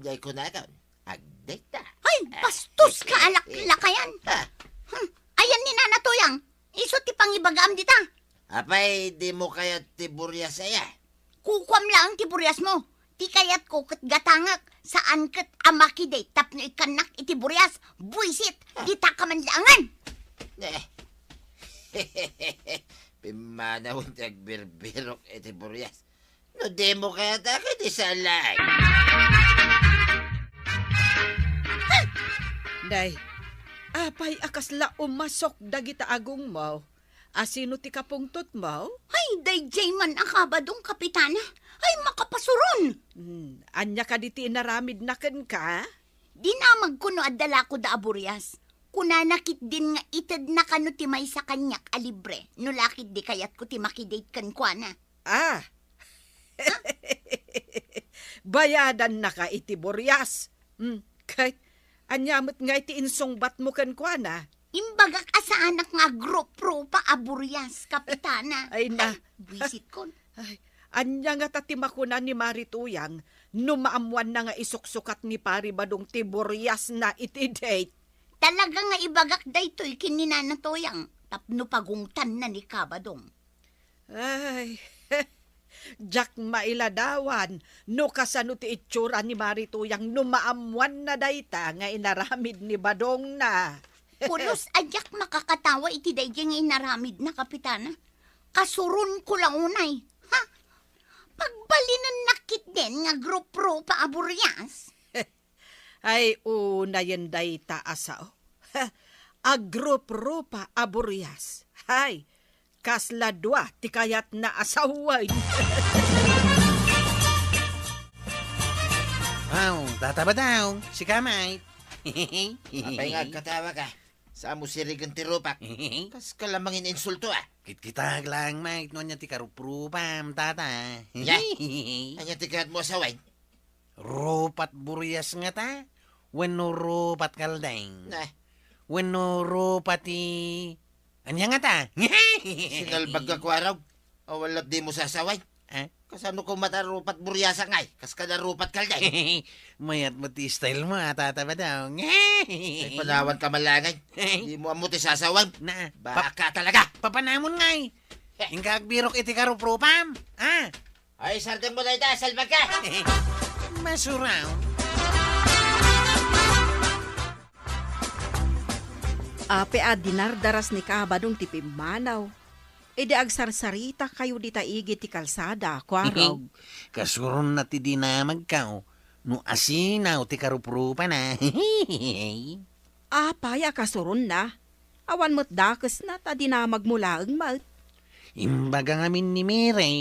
Jay ko na kaon. Agdita. Ay, bastos ka alak-lakayan. Ayan ni nanatuyang. Iso ti pangibagam dita. Apay, di mo kayat ti buryas aya. Kukwam lang ti buryas mo. Ti kayat ko kat gatangak. Saan kat amakiday tapno ikanak iti buryas. Buisit, dita ka man langan. Pimanawon ti agbirbirok iti buryas. No di mo kayat akit isalay. Day, apay akasla umasok dagita agong mo. Asino ti kapungtot mo? Ay, dayjay man akabadong kapitana. Ay, makapasuron. Anya ka diti naramid na ken ka? Dinamag ko no adala ko da aburyas. Kunanakit din nga itad na kano ti may sa kanyak alibre. No lakit di kayat ko ti makidate kan kwa na. Bayadan na ka iti buryas. Kahit anyamot nga iti insongbat mo kan kwa na. Imbagak asa anak nga grupo pa aburyas, kapitana. Ay na. Buisit ko. Ay, Anya nga tatimakunan ni Marituyang, numaamuan na nga isuksukat ni Pari Badong Tiburias na iti-date. Talaga nga ibagak daytoy kininanatoyang tapno pagungtan na ni Kabadong. Ay, Jack mailadawan, no kasano ti itsura ni Marituyang numaamuan na dayta nga inaramid ni Badong na. Pulos ajak makakatawa iti dayjay nga inaramid na kapitana. Kasurun ko lang unay. Ha? Pagbalinan nakit din nga grupo pa aburyas. Ay, una yan dayta asao. Agrup-ro pa aburyas. Hay, kasladwa ti kayat na asawan. Wow, tataba daw. Si Kamay. Apay nga katawa ka. Sa mo sirigan ti rupak. Kas ka lamangin insulto Kit-kitag lang, mate. Noon niya ti karuprupam, tata. Ya? Anya ti kahat mo asaway. Rupat buryas nga ta. Weno rupat kaldeng. Nah, Weno rupat anya nga ta. sinalbag ka kwaraw. Awalap di mo sasaway. Ah? Kasano ko matarupat buryasa ngay. Kas ka narupat kalday. Mayat mo ti style mo, tataba daw. Ay panawan ka malangay. Di mo amo ti sasaway. Na, Baka talaga. papanamon ngay. Ingkag birok iti karuprupam. Ah, Ay, sardan mo na ita. Salbag ka. masuraw. Ape dinardaras ni Kabadong ti Pimanaw. Edi agsarsarita kayo di taigi ti kalsada, kwarog. Kasuron na ti dinamag ka, no asinaw ti karuprupa na. Apay akasurun na. Awan mo't dakes na ta dinamag mula ang mat. Imbaga ngamin ni Mire,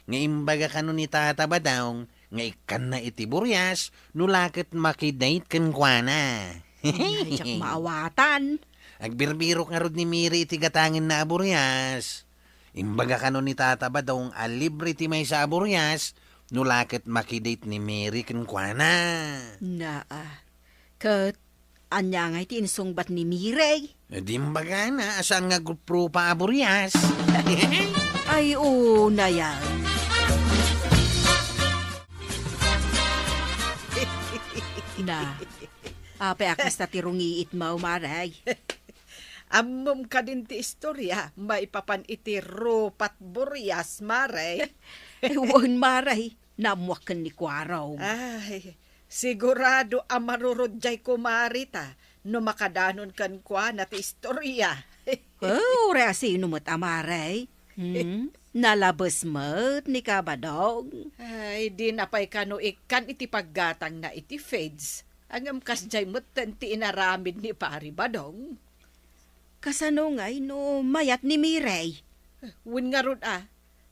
nga imbaga ka no ni Tata Badong, nga ikan na iti buryas, no lakit makidate kan kwana. Ay, jak maawatan. Agbirbiro nga rod ni Mire iti gatangin na aburyas. Imbaga ka no ni Tata Badong, alibre ti may sa aburyas, no lakit makidate ni Mire kan kwana. Na, kat, anya nga iti insungbat ni Mirey. Di imbaga na, asaan nga grupro pa aburyas. Ay, una yan. Na, ape akas ta tirungiit mau maray. Amom ka din ti istorya, maipapan iti rupat buryas, Maray. Ewan maray, namuakan ni Kwaraw. Ay, sigurado amarurodjay ko marita, no makadanon kan kwa na ti istorya. Oh, sino mo't amaray? Nalabas mo't ni Kabadong. Ay, di napay kano ikan iti paggatang na iti feds. Ang amkasjay mo't ti inaramid ni Pari Badong. Kasano ngay no mayat ni Mirey? Win nga ron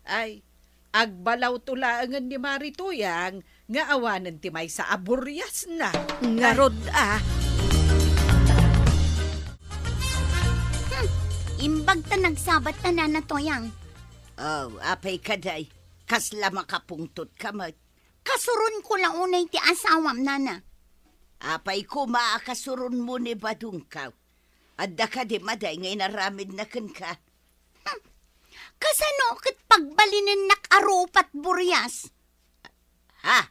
Ay, agbalaw tulaangan ni Marituyang nga awanan ti may sa aburyas na. Ngarod Imbag ta nagsabat na nanatoyang. Oh, apay kaday. Kasla makapungtot ka mat. Kasurun ko lang unay ti asawam nana. Apay ko maakasurun mo ni Badong ka. Adda ka di maday ngay naramid na kan ka. Kasano kat pagbalinin nakarupat buryas? Ha?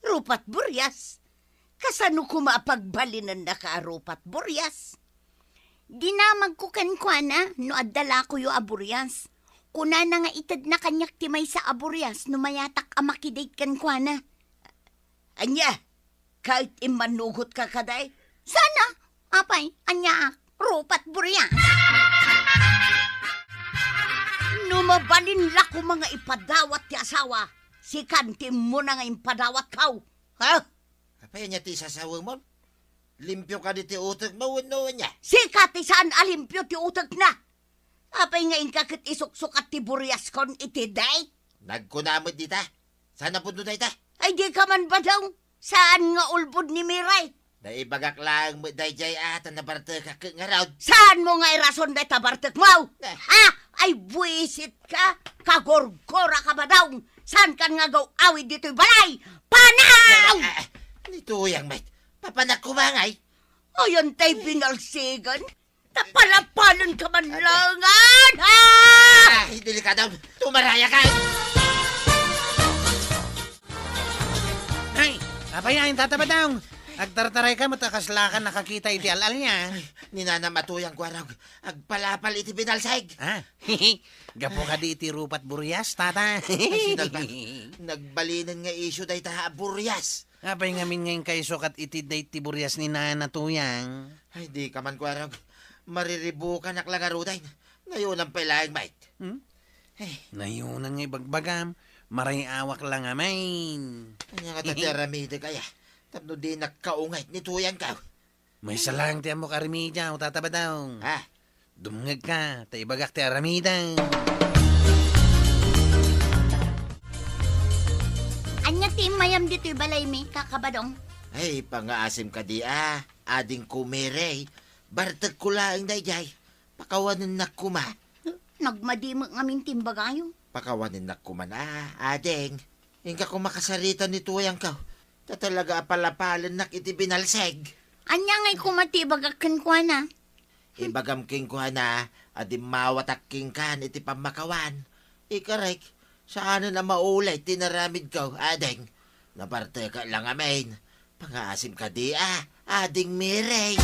Rupat buryas? Kasano ko maapagbalinan nakarupat buryas? Dinamag ko kankwana no addala ko yo aburyas. Kuna na nga itad na kanyak timay sa aburyas no mayatak amakidate kankwana. Anya, kahit imanugot ka kaday, sana, apay, anya, rupat buryas. Numabalin la ko mga ipadawat ti asawa, si kantim mo na nga ipadawat kaw. Ha? Apay niya ti sasawa mo. Limpyo ka di ti utak mo, no niya. Si kati saan alimpyo ti utag na. Apay nga inkakit isuksukat ti buryas kon iti date. Nagkunamot di ta. Sana po doon ta. Ay di ka man ba daw? Saan nga ulbod ni Miray? Naibagak lang mo dayjay ata na parte ka nga raw. Saan mo nga irason na tabartek mo? Ha? Ay buwisit ka? Kagorgora ka ba daw? Saan ka nga gaw awid dito'y balay? Panaw! Nito yang mate. Papanak ko bangay. Ayan tay binalsigan. Tapalapalon ka man langan, ha? Hindi ka daw. Tumaraya ka. Apayain, tatabadaw. Agtartaray ka, matakaslakan nakakita iti alal niya. Ninana matuyang ko araw. Agpalapal iti binalseg. Ah, gapo ka di iti rupat buryas, tata. Ay, nagbalinan nga isyo day taha buryas. Apay ngamin ngayon kay sukat iti day ti buryas ni Nana Tuyang. Ay, di ka man ko araw. Mariribukan aklagaruday. Ngayon ang pailaing mate. Nayunan nga ibagbagam, maray awak lang amain. Kanya nga tatiaramide kaya. Tapno di nagkaungay ni tuyang ka. May salang ti amo karimidya, tatabadaw. Ha? Dumngag ka, taibagak ti aramidang. Anya ti mayam dito'y balay mi, kakabadong. Ay, pangaasim ka di Ading kumirey. Bartag ko lang dayjay. Pakawanin na kuma. Nagmadimag ngamin timbagayo. Pakawanin na kuma na, ading. Ingka ko makasarita ni tuyang ka. Talaga palapalan nak iti binalseg. Anya nga'y kumatibagakan ko na. Ibagam king ko na, adim mawatak king kan iti pamakawan. Ikarek, saan na maulay tinaramid ko, ading. Naparte ka lang amin. Pangaasim ka di ading mirey.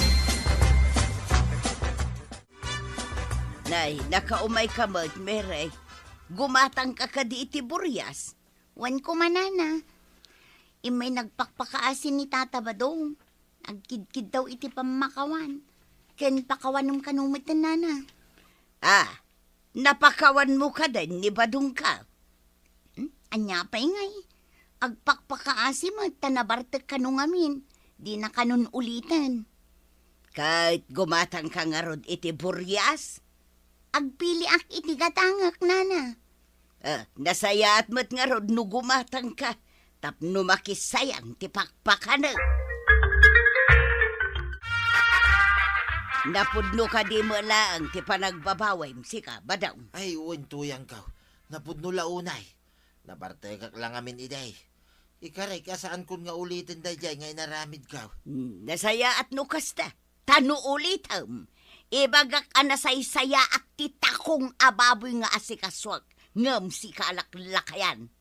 Nay, nakaumay ka mag, Mere. Gumatang ka ka di iti buryas. Wan ko manana. Imay nagpakpakaasin ni Tata Badong. Agkidkid daw iti pamakawan. Ken pakawanong kanumit na nana. Napakawan mo ka din ni Badong ka. Anya pa ingay. Agpakpakaasi mo, tanabartek kanong amin. Di na kanon ulitan. Kahit gumatang ka nga rod iti buryas, agpili ak iti gatangak, nana. Nasayaat mo't nga rod no gumatang ka, tapno makisayang ti pakpakana. Napudno ka di mo lang ti panagbabaway, sika, badaw. Ay, uwan tuyang ka. Napudno launay. Nabartekak lang amin iday. Ikaray, kasaan kun nga ulitin dayjay ngay naramid ka. Nasayaat no kasta, tano ulitam. Ibagak anasaysaya at titakong ababoy nga asikaswag. Ngam si kalaklakayan.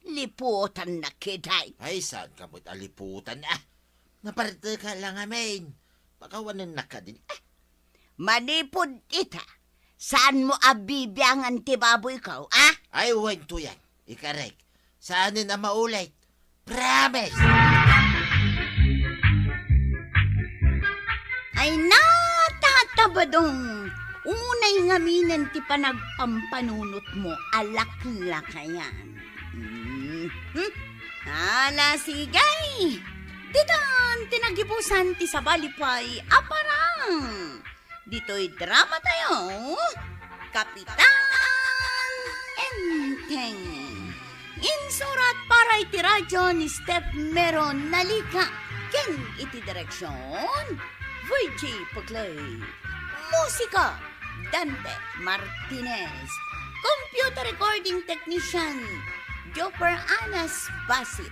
Liputan na kiday. Ay, saan ka mo't aliputan Naparte ka lang amin. Pakawanan na ka din. Manipod ita. Saan mo abibiyangan ti baboy ka, Ay, uwan tuyang. Ikaray, saan na maulay? Promise! Ay natatabadong. Unay ngaminan ti panagpampanunot mo, alaklakayan. Ala sigay. Ditan tinagibusan ti sabalipay aparang. Dito'y drama tayo. Kapitan Enteng. Insurat para iti radyo ni Steph Meron Nalika. Ken iti direksyon Virgie Paglay. Musika Dante Martinez. Computer recording technician Joper Anas Basit.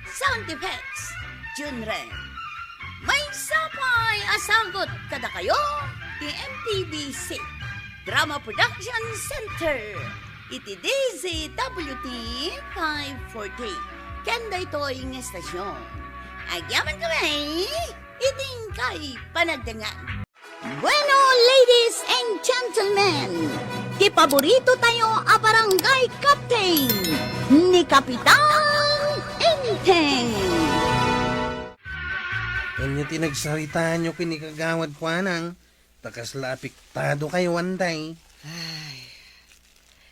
Sound effects Junren. May sapay asagot kada kayo ti MTBC Drama Production Center. Iti DZWT 540. Kanda ito'y ng estasyon. Agyaman kami, iting kay panagdangan. Bueno, ladies and gentlemen, ti paborito tayo a barangay captain ni Kapitan Enteng. Kanya tinagsaritaan nyo kinikagawad ko anang, takas apiktado kayo antay.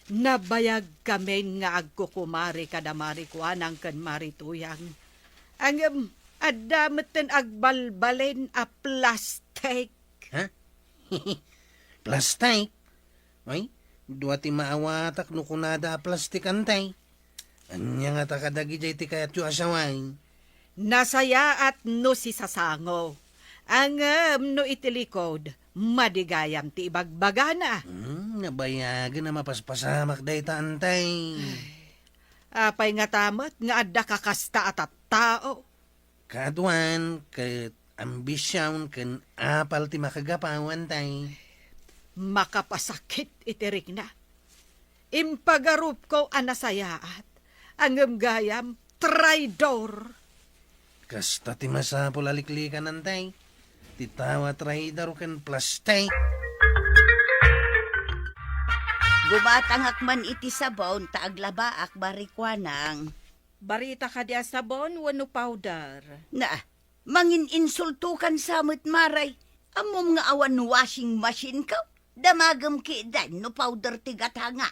Nabayag kami nga agkukumari kadamari kuanang kan marituyang. Ang adameten agbalbalin a plastic. Ha? Plastic? Ay, duwati maawatak no kunada plastic antay. Anya nga takadagi jay ti kayat yu asaway. Nasaya at no si sasango. Ang no itilikod, madigayam ti ibagbagana. Nabayagan na mapaspasamak day ta antay. Apay nga tamat nga adda kakasta at tao. Kaduan, kat ambisyon, kan apal ti makagapawan tay. Makapasakit itirik na. Impagarup ko anasayaat. Ang gayam, traidor. Kasta ti masapol aliklikan antay. Titawa trader ken plastay. Gumatangak man iti sabon taaglabaak barikwanang. Barita ka diya sabon, wano powder. Na, mangin insultukan samot maray. Amom nga awan washing machine ka. Damagam ki dan no powder tigatanga.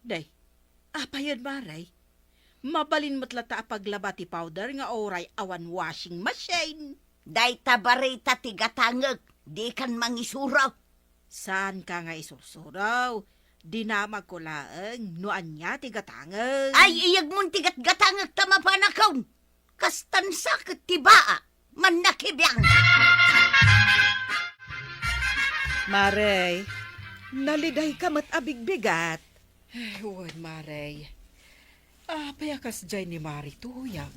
Day, apa yun maray? Mabalin mo't lata paglaba ti powder nga oray awan washing machine. Day tabarita tigatangag. Di kan mangisuraw. Saan ka nga isursuraw? Dinamag ko laeng, nuan niya tigatangag. Ay, iyag mong tigat-gatangag tama panakaw. Kastan sakit tibaa. Man nakibiyang. Maray, naliday ka mat abigbigat. Huwag maray. Payakas dyan ni Mari Tuyang.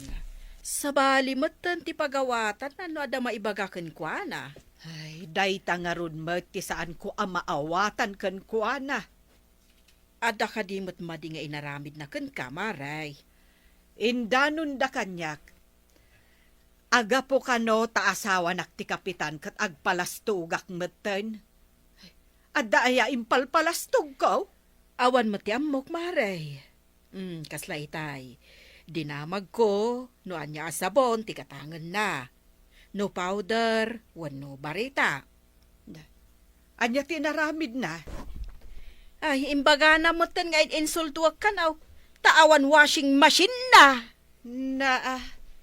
Sa bali matan ti pagawatan ano ada maibagakan kwa na. Ay, day tangarun mat ti saan ko amaawatan kan kuana. Ada ka di mo't madi nga inaramid na kan ka, Maray. Indanon da kanyak. Aga po kano taasawa nak ti kapitan kat agpalastugak matan. Adda aya impalpalastug ko. Awan mo ti amok, Maray. Kasla itay. Dinamag ko, no anya sabon, ti katangan na. No powder, wano barita. Anya tinaramid na. Ay, imbaga na mo tan nga insultuak ka na. Taawan washing machine na.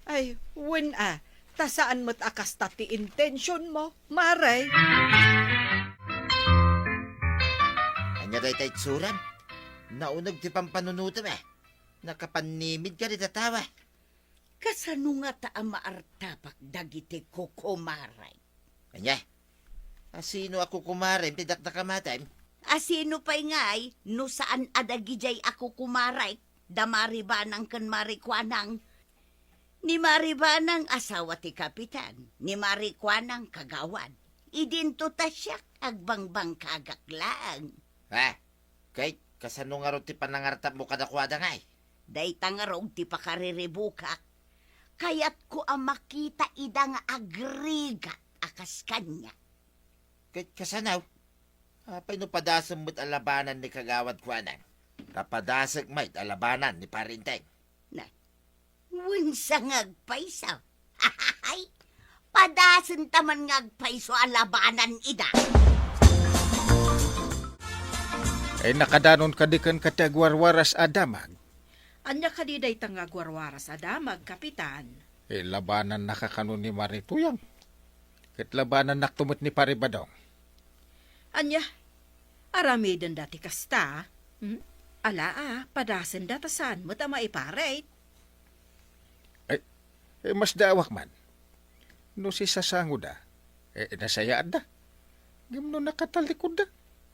Ay, win tasaan mo't akas ti intention mo, Maray. Anya day tayo tsuran. Naunag ti pampanunutom Nakapanimid ka rin tatawa. Kasano nga ta maartapak dagiti kukumaray. Anya, asino ako kumarim tidak na kamatay? Asino pa'y ngay, no saan adagijay ako kumaray, da maribanang kan marikwanang. Ni maribanang asawa ti kapitan, ni marikwanang kagawad. Idinto ta siya agbangbang kagaklang. Kahit kasano nga ron ti panangartap mo kadakwada ngay? Day tangarog ti pakariribukak. Kayat ko ang makita idang agrigat akas kanya. Kahit kasanaw? Apay no padasam mo't alabanan ni kagawad kwanan. Kapadasag may alabanan ni parinteng. Winsang agpaisaw. Ay, padasan taman ngagpaiso alabanan ida. Ay nakadanon kadikan katagwarwaras adamag. Anya kadiday tangagwarwara sa damag, kapitan. Labanan nakakanon ni Marituyang. Kat labanan naktumot ni Paribadong. Anya, aramidan dati kasta. Ala padasan datasan mo tama iparet. Mas daawak man. No si sasangod nasayaan da. Gimno nakatalikod da.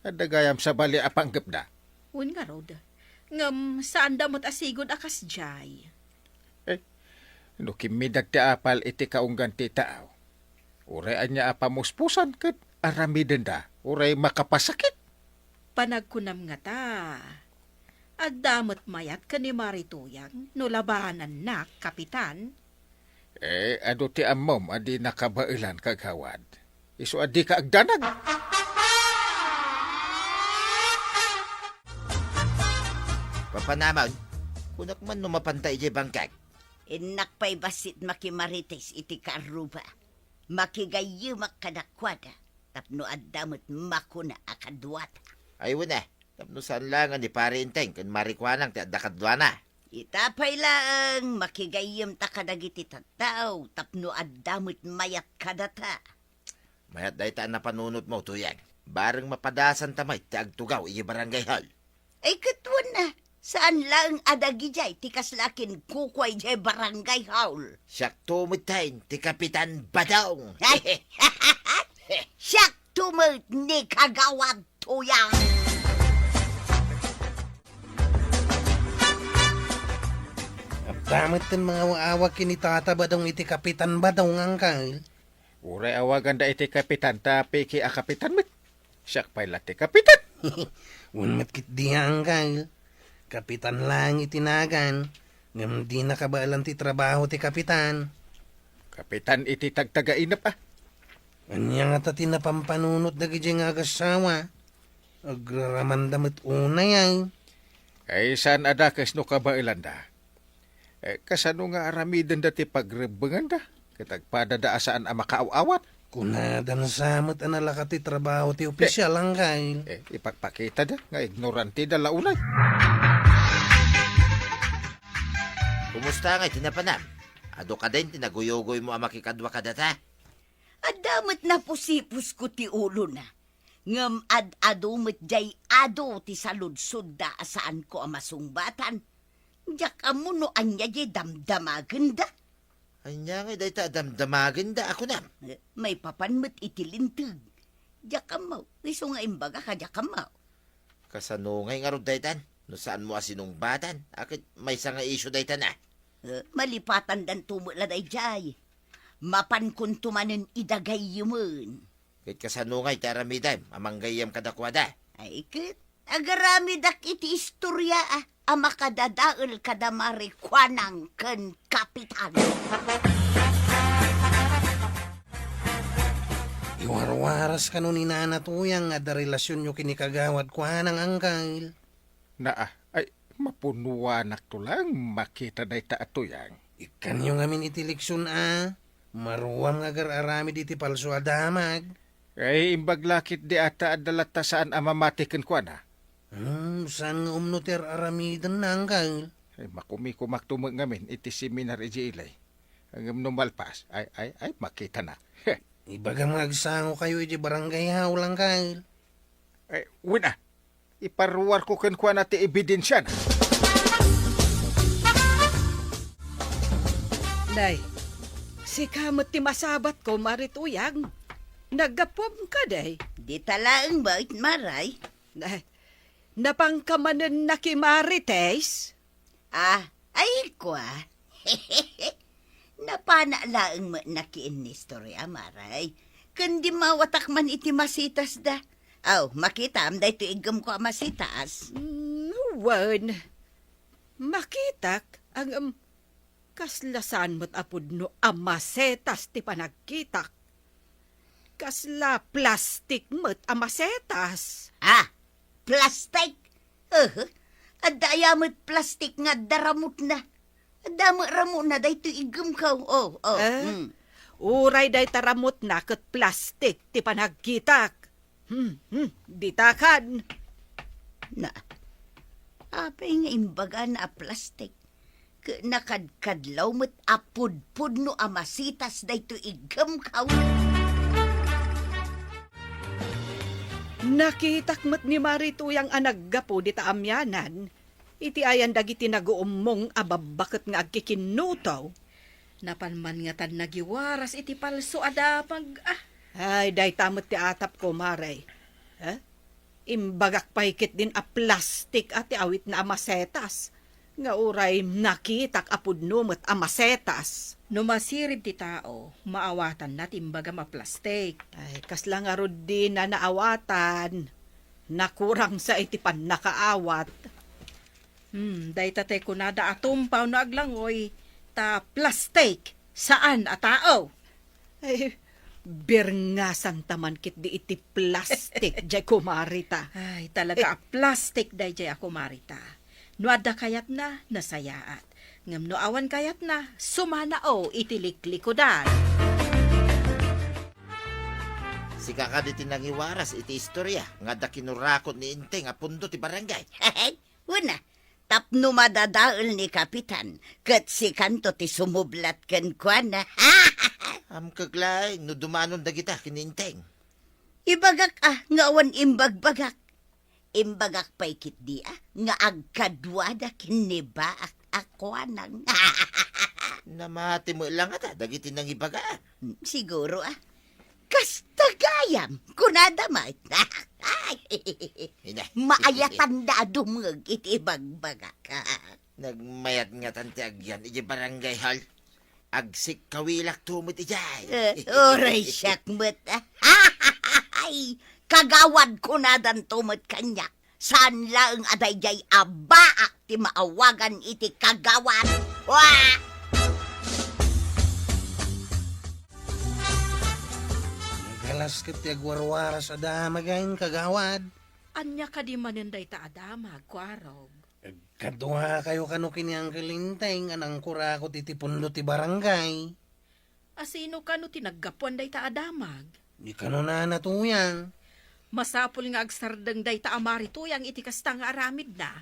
Adagayam sa bali apanggap da. Un nga rod. Ngam saan damot asigod akas jay. No kimidag ti apal iti kaunggan ti tao. Uray anya apamuspusan kat aramidan da. Uray makapasakit. Panagkunam nga ta. Agdamot mayat ka ni Marituyang no labanan na, kapitan. Ado ti amom adi nakabailan kagawad. Iso adi ka agdanag. Papanamon, kunak man numapantay di bangkag. Inak pa'y basit makimarites iti karuba. Makigayumak kadakwada. Tapno adamot makuna akadwata. Ay wala, tapno saan langan ni parinteng kan marikwanang ti adakadwana. Itapay lang, makigayam ta kadagiti tattaw, tapno addamot mayat kadata. Mayat dahi taan na panunot mo, tuyang. Barang mapadasan tamay, ti agtugaw, iya barangay hall. Ay katwan na, saan lang adagijay, tikas lakin kukway jay barangay haul. Siyak tumutayin, ti Kapitan Badong. Siyak tumut ni kagawad tuyang. Damot kan mga awak kini tata badong iti Kapitan Badong angkal. Uray awagan da iti kapitan tapi ki a kapitan mit. Siyak pa'y lati kapitan. Unmat kit di angkal. Kapitan lang itinagan. Ngam di nakabaalan ti trabaho ti Kapitan. Kapitan iti tagtagainap ah. Anya nga ta tinapampanunot na gijay nga agasawa. Agraramandamit una yan. Ay saan adakas no kabailanda? Kasano nga aramidan dati pagrebengan da? Katagpadadaasaan ang makaaw-awat? Kunadan samot analakati trabaho ti opisyal ang kail. Ipagpakita da nga ignorante da launay. Kumusta nga tinapanam? Ado ka din, tinaguyogoy mo ang makikadwa ka data. Adamat na pusipus ko ti ulo na. Ngam ad-adumit jay ado ti saludsud da saan ko ang masungbatan. Diyak amuno anya jay damdamagan da. Anya nga dahi ta damdamagin da ako na. May papanmat itilintag. Diyak amaw. Iso nga imbaga ka diyak amaw. Kasanungay nga ro daytan. No saan mo asinungbatan? Akit may nga isyo daytan na. Malipatan dan tumula day jay. Mapan kun tumanen idagay yumun. Kit kasanungay taramidam, amanggayam kadakwada. Ay kit, agarami dak iti istorya amakadadaal kadamari kwanang ken kapitan. Iwarwaras ka nun inanatuyang nga da relasyon nyo kinikagawad kwa ng angkal. Ay mapunuanak to lang makita day taatuyang. Ikan yung amin itileksyon Maruam nga gararami diti palso adamag. Ay imbaglakit di ata adalata saan amamatiken kwa na. Saan nga umnoter aramidan na angkal? Ay makumikumak tumag ngamin iti seminar iji ilay. Ang numalpas ay makita na. Ibaga magsango kayo iti barangay hawlang kail. Ay wina, iparuwar ko ken kwa na ti ebidensya na. Day, si kamot ti masabat ko marituyang. Nagapom ka, day. Di talaang bait maray. Day, napangkamanan na ki Marites. Ay kwa. Napanalaang mo nakiin ni storya maray. Kundi mawatak man iti masitas da. Makita am da ito igam ko masitas. Wan. Makitak ang kaslasan mo't apod no amasetas ti panagkitak. Kasla plastik mo't amasetas. Plastik? Adaya mo't plastik nga daramot na. Adama ramo na da ito igam ka. Uray day taramot na kat plastik ti panagkitak. Ditakan. Apay nga imbaga na plastik. Nakadkadlaw mo't apud-pud no amasitas da ito igam ka. Nakitak mo't ni Marituyang anaggapo di taamyanan. Iti ayan dagiti naguumong ababakat nga agkikinutaw. Napanman nga tan nagiwaras iti palso adapag. Ay, day tamot ti atap ko, Maray. Imbagak paikit din a plastik at ti awit na amasetas. Nga uray nakitak apud numot amasetas. No masirib ti tao, maawatan na timbaga maplastik. Ay, kasla nga rod din na naawatan. Nakurang sa itipan nakaawat. Day tate ko na da atumpaw na aglangoy. Ta plastik, saan a tao? Ay, birngasan taman kit di iti plastik, jay kumarita. Ay, talaga plastik day jay ako marita. No ada kayat na, nasayaat. Ngam no awan kayat na, sumana iti liklikodan. Si kakaditi nangiwaras iti istorya, nga da kinurakot ni Inte nga pundo ti barangay. Una, tapno madadaol ni Kapitan, kat si kanto ti sumublat ken kwa na. Am kaglay, no dumanon dagita kininteng. Ibagak nga awan imbagbagak. Imbagak paikit di nga agkadwada kinibaak ako nang. Namati mo lang ata, dagiti nang ibaga. Siguro Kastagayam, kunadamay. Maayatan da dumag iti bagbagak. Nagmayat nga tantiag yan, iji barangay hall. Agsik kawilak tumot ijay. Oray syakmet. Ay, kagawad ko na dan tumot kanya. Saan lang aday jay abaak ti maawagan iti kagawad. Wah! balas ket ti agwarwaras adamagain kagawad. Anya ka di maninday ta adamag, kwarog. Kadwa kayo kano kini ang kalinteng anang kurako ti pundo ti barangay. Asino ka no tinaggapuan day ta adamag? Di kano na natuyang. Masapul nga agsardeng day ta amari tuyang iti kasta nga aramid na.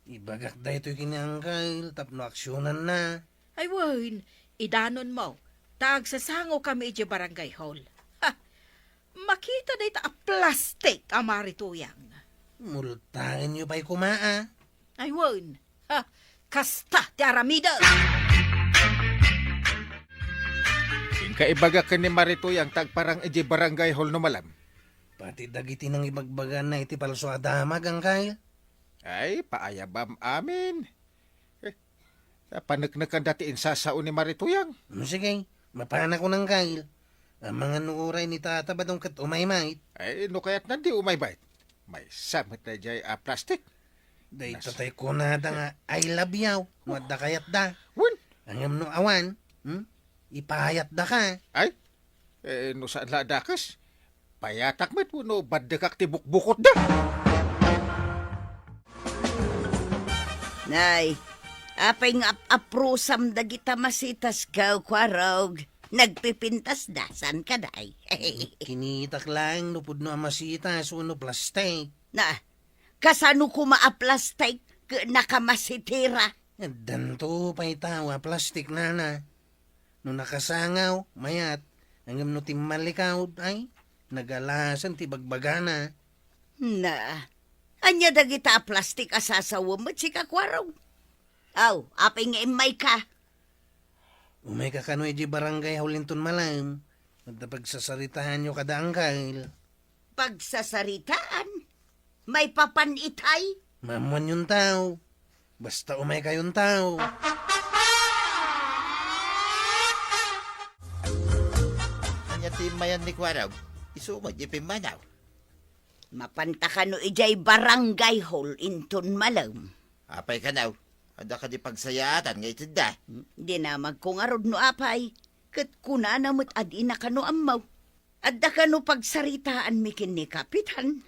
Ibagak da ito kinangkal, tapno aksyonan na. Ay wan, idanon mo. Taag sasango kami iti barangay hall. Ha! Makita day ta a plastic amari tuyang. Multahan nyo pa'y kumaa. Ay wan, ha! Kasta ti aramida. Kaibaga ka ni Maritoy ang tagparang iji barangay hall no malam. Pati dagiti nang ibagbagan na iti palso adamag ang kay. Ay, paayabam amin. Panagnakan dati insasao ni Marituyang. Sige, mapana ko ng kail. Ang mga nuuray ni tata ba dong kat umaymay? Ay, no kaya't nandi umaybait. May samit na jay plastic. Day tatay ko na da nga I love you. Wadda kayat da. Wun! Ang no awan. Ipahayat da ka. Ay, no saan ladakas? Payatak met po no badekak ti bukbukot da. Nay, apay nga aprusam dagita masitas ka, kwarog. Nagpipintas da, san ka day? Kinitak lang no pudno amasita suno plastic. Na, kasano ko maaplastic nakamasitira? Danto pa'y tawa plastic na na. No nakasangaw, mayat, hanggang no timalikaw ay nagalasan ti bagbagana. Na, anya dagita plastic asasawa mo, chika kwaraw. Aw, apay nga imay ka. Umay ka kano di barangay Haulinton Malam. At pagsasaritahan nyo kada angkal. Pagsasaritaan, may papanitay. Mamuan yung tao. Basta umay kayong tao. Anya ti mayan ni Kwaraw, isumod ipin manaw. Mapanta ka no ijay barangay hall inton malam. Apay ka naw, ada ka di pagsayatan nga itid da. Di na magkungarod no apay. Kat kuna na mo't adi na ka no amaw. Adda ka no pagsaritaan mikin ni kapitan.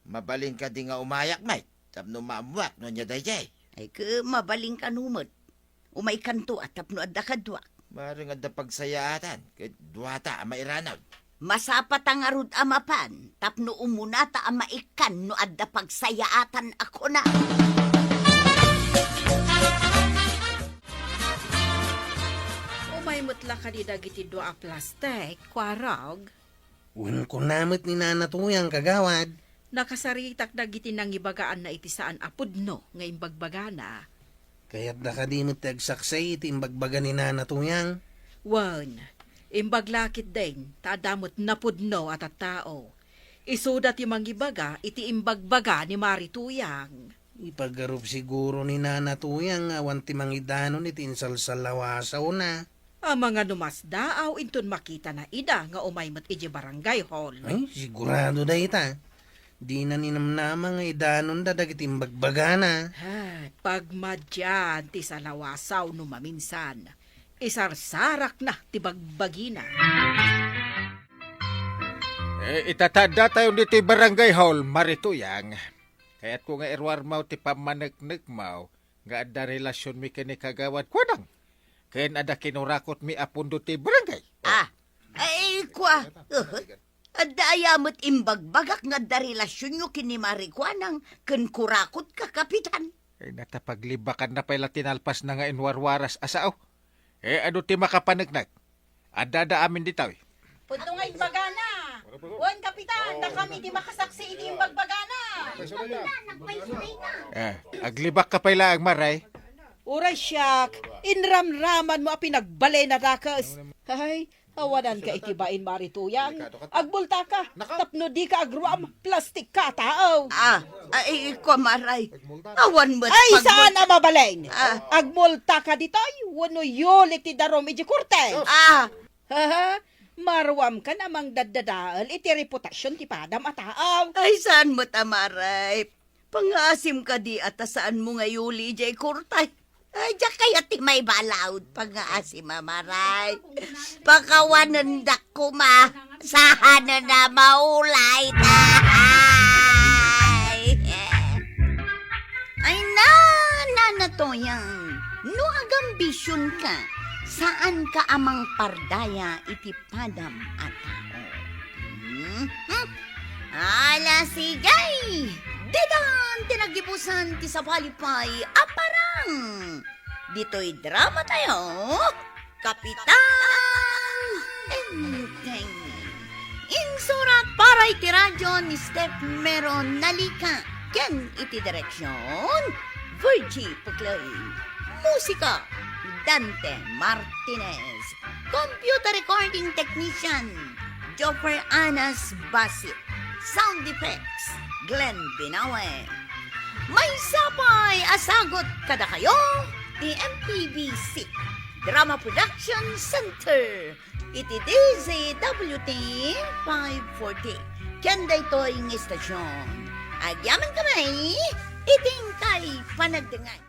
Mabalin ka di nga umayak, mate. Tapno maamuak no niya dayjay. Ay ka mabaling ka numot. Umay kanto at tapno adda ka duwak. Maring ada pagsayatan, kahit duwata mairanaw. Masapat ang arud amapan, tapno umunata ang maikan no adda pagsayaatan ako na. Umay mutla ka di dagiti do a plastic, kwarog. Un ko namit ni nanatuyang kagawad. Nakasaritak dagiti nang ibagaan na iti saan apudno nga imbagbagana. Kaya't da ka di mo tagsaksay iti imbagbaga ni nanatuyang. Wan, imbaglakit din, tadamot napudno at tao. Isuda ti mangibaga iti imbagbaga ni Marituyang. Ipagarup siguro ni nanatuyang awan ti mangidanon iti insalsalawasaw na. Ang mga numasdaaw inton makita na ida nga umaymat iji barangay hall. Ay, sigurado da ita. Di na ninamnama nga idanon da dagiti imbagbaga na. Ay, pagmadyan ti salawasaw no maminsan. Isarsarak na ti bagbagina. Itatanda tayo dito barangay hall, Marituyang. Kaya't kung nga irwar mau ti pamanagnig mau, nga ada relasyon mi kini kagawad kwanang. Kayan ada kinurakot mi apundo ti barangay. Ay kwa, adda ayamot imbagbagak nga da relasyon nyo kini Marikwanang ken kurakot ka kapitan. Ay natapaglibakan na pala tinalpas na nga inwarwaras asao. Ano ti makapanagnag? Adada amin ditaw. Punto nga imbagana. Wan kapitan, na kami di makasaksi iti imbagbagana. Aglibak ka pala ang maray. Uray siyak, inramraman mo a pinagbalay na dakas. Hay, awanan ka itibain Marituyang. Agbulta ka, tapno di ka agruam, plastic ka tao. Ay kwa maray. Awan mo't Ay, saan ang mabaleng? Ah. Agmulta ka ditoy, wano yolik ti darom iti kurte. Haha, marwam ka namang dadadaal iti reputasyon ti padam at taaw. Ay saan mo't amaray. Pangasim ka di at saan mo ngayuli jay kurtay. Ay, diyan kaya ti may balaod pa nga si Mamaray. Pakawanan da kuma, sahana na maulay tay. Ay na to yang, no agambisyon ka, saan ka amang pardaya iti padam at tao? Ala sigay! Didan tinagipusan ti sapalipay aparang! Dito'y drama tayo, Kapitan Enteng. Insurat para iti radyo ni Steph Meron Nalika. Ken iti direksyon, Virgie Pucloy. Musika, Dante Martinez. Computer recording technician, Joffer Anas Basit. Sound effects, Glenn Binawe. May sapay asagot kada kayo, MPBC Drama Production Center. Iti DZWT 540. Kanda ito ang istasyon. Agyaman kamay, iting kay panagdangay.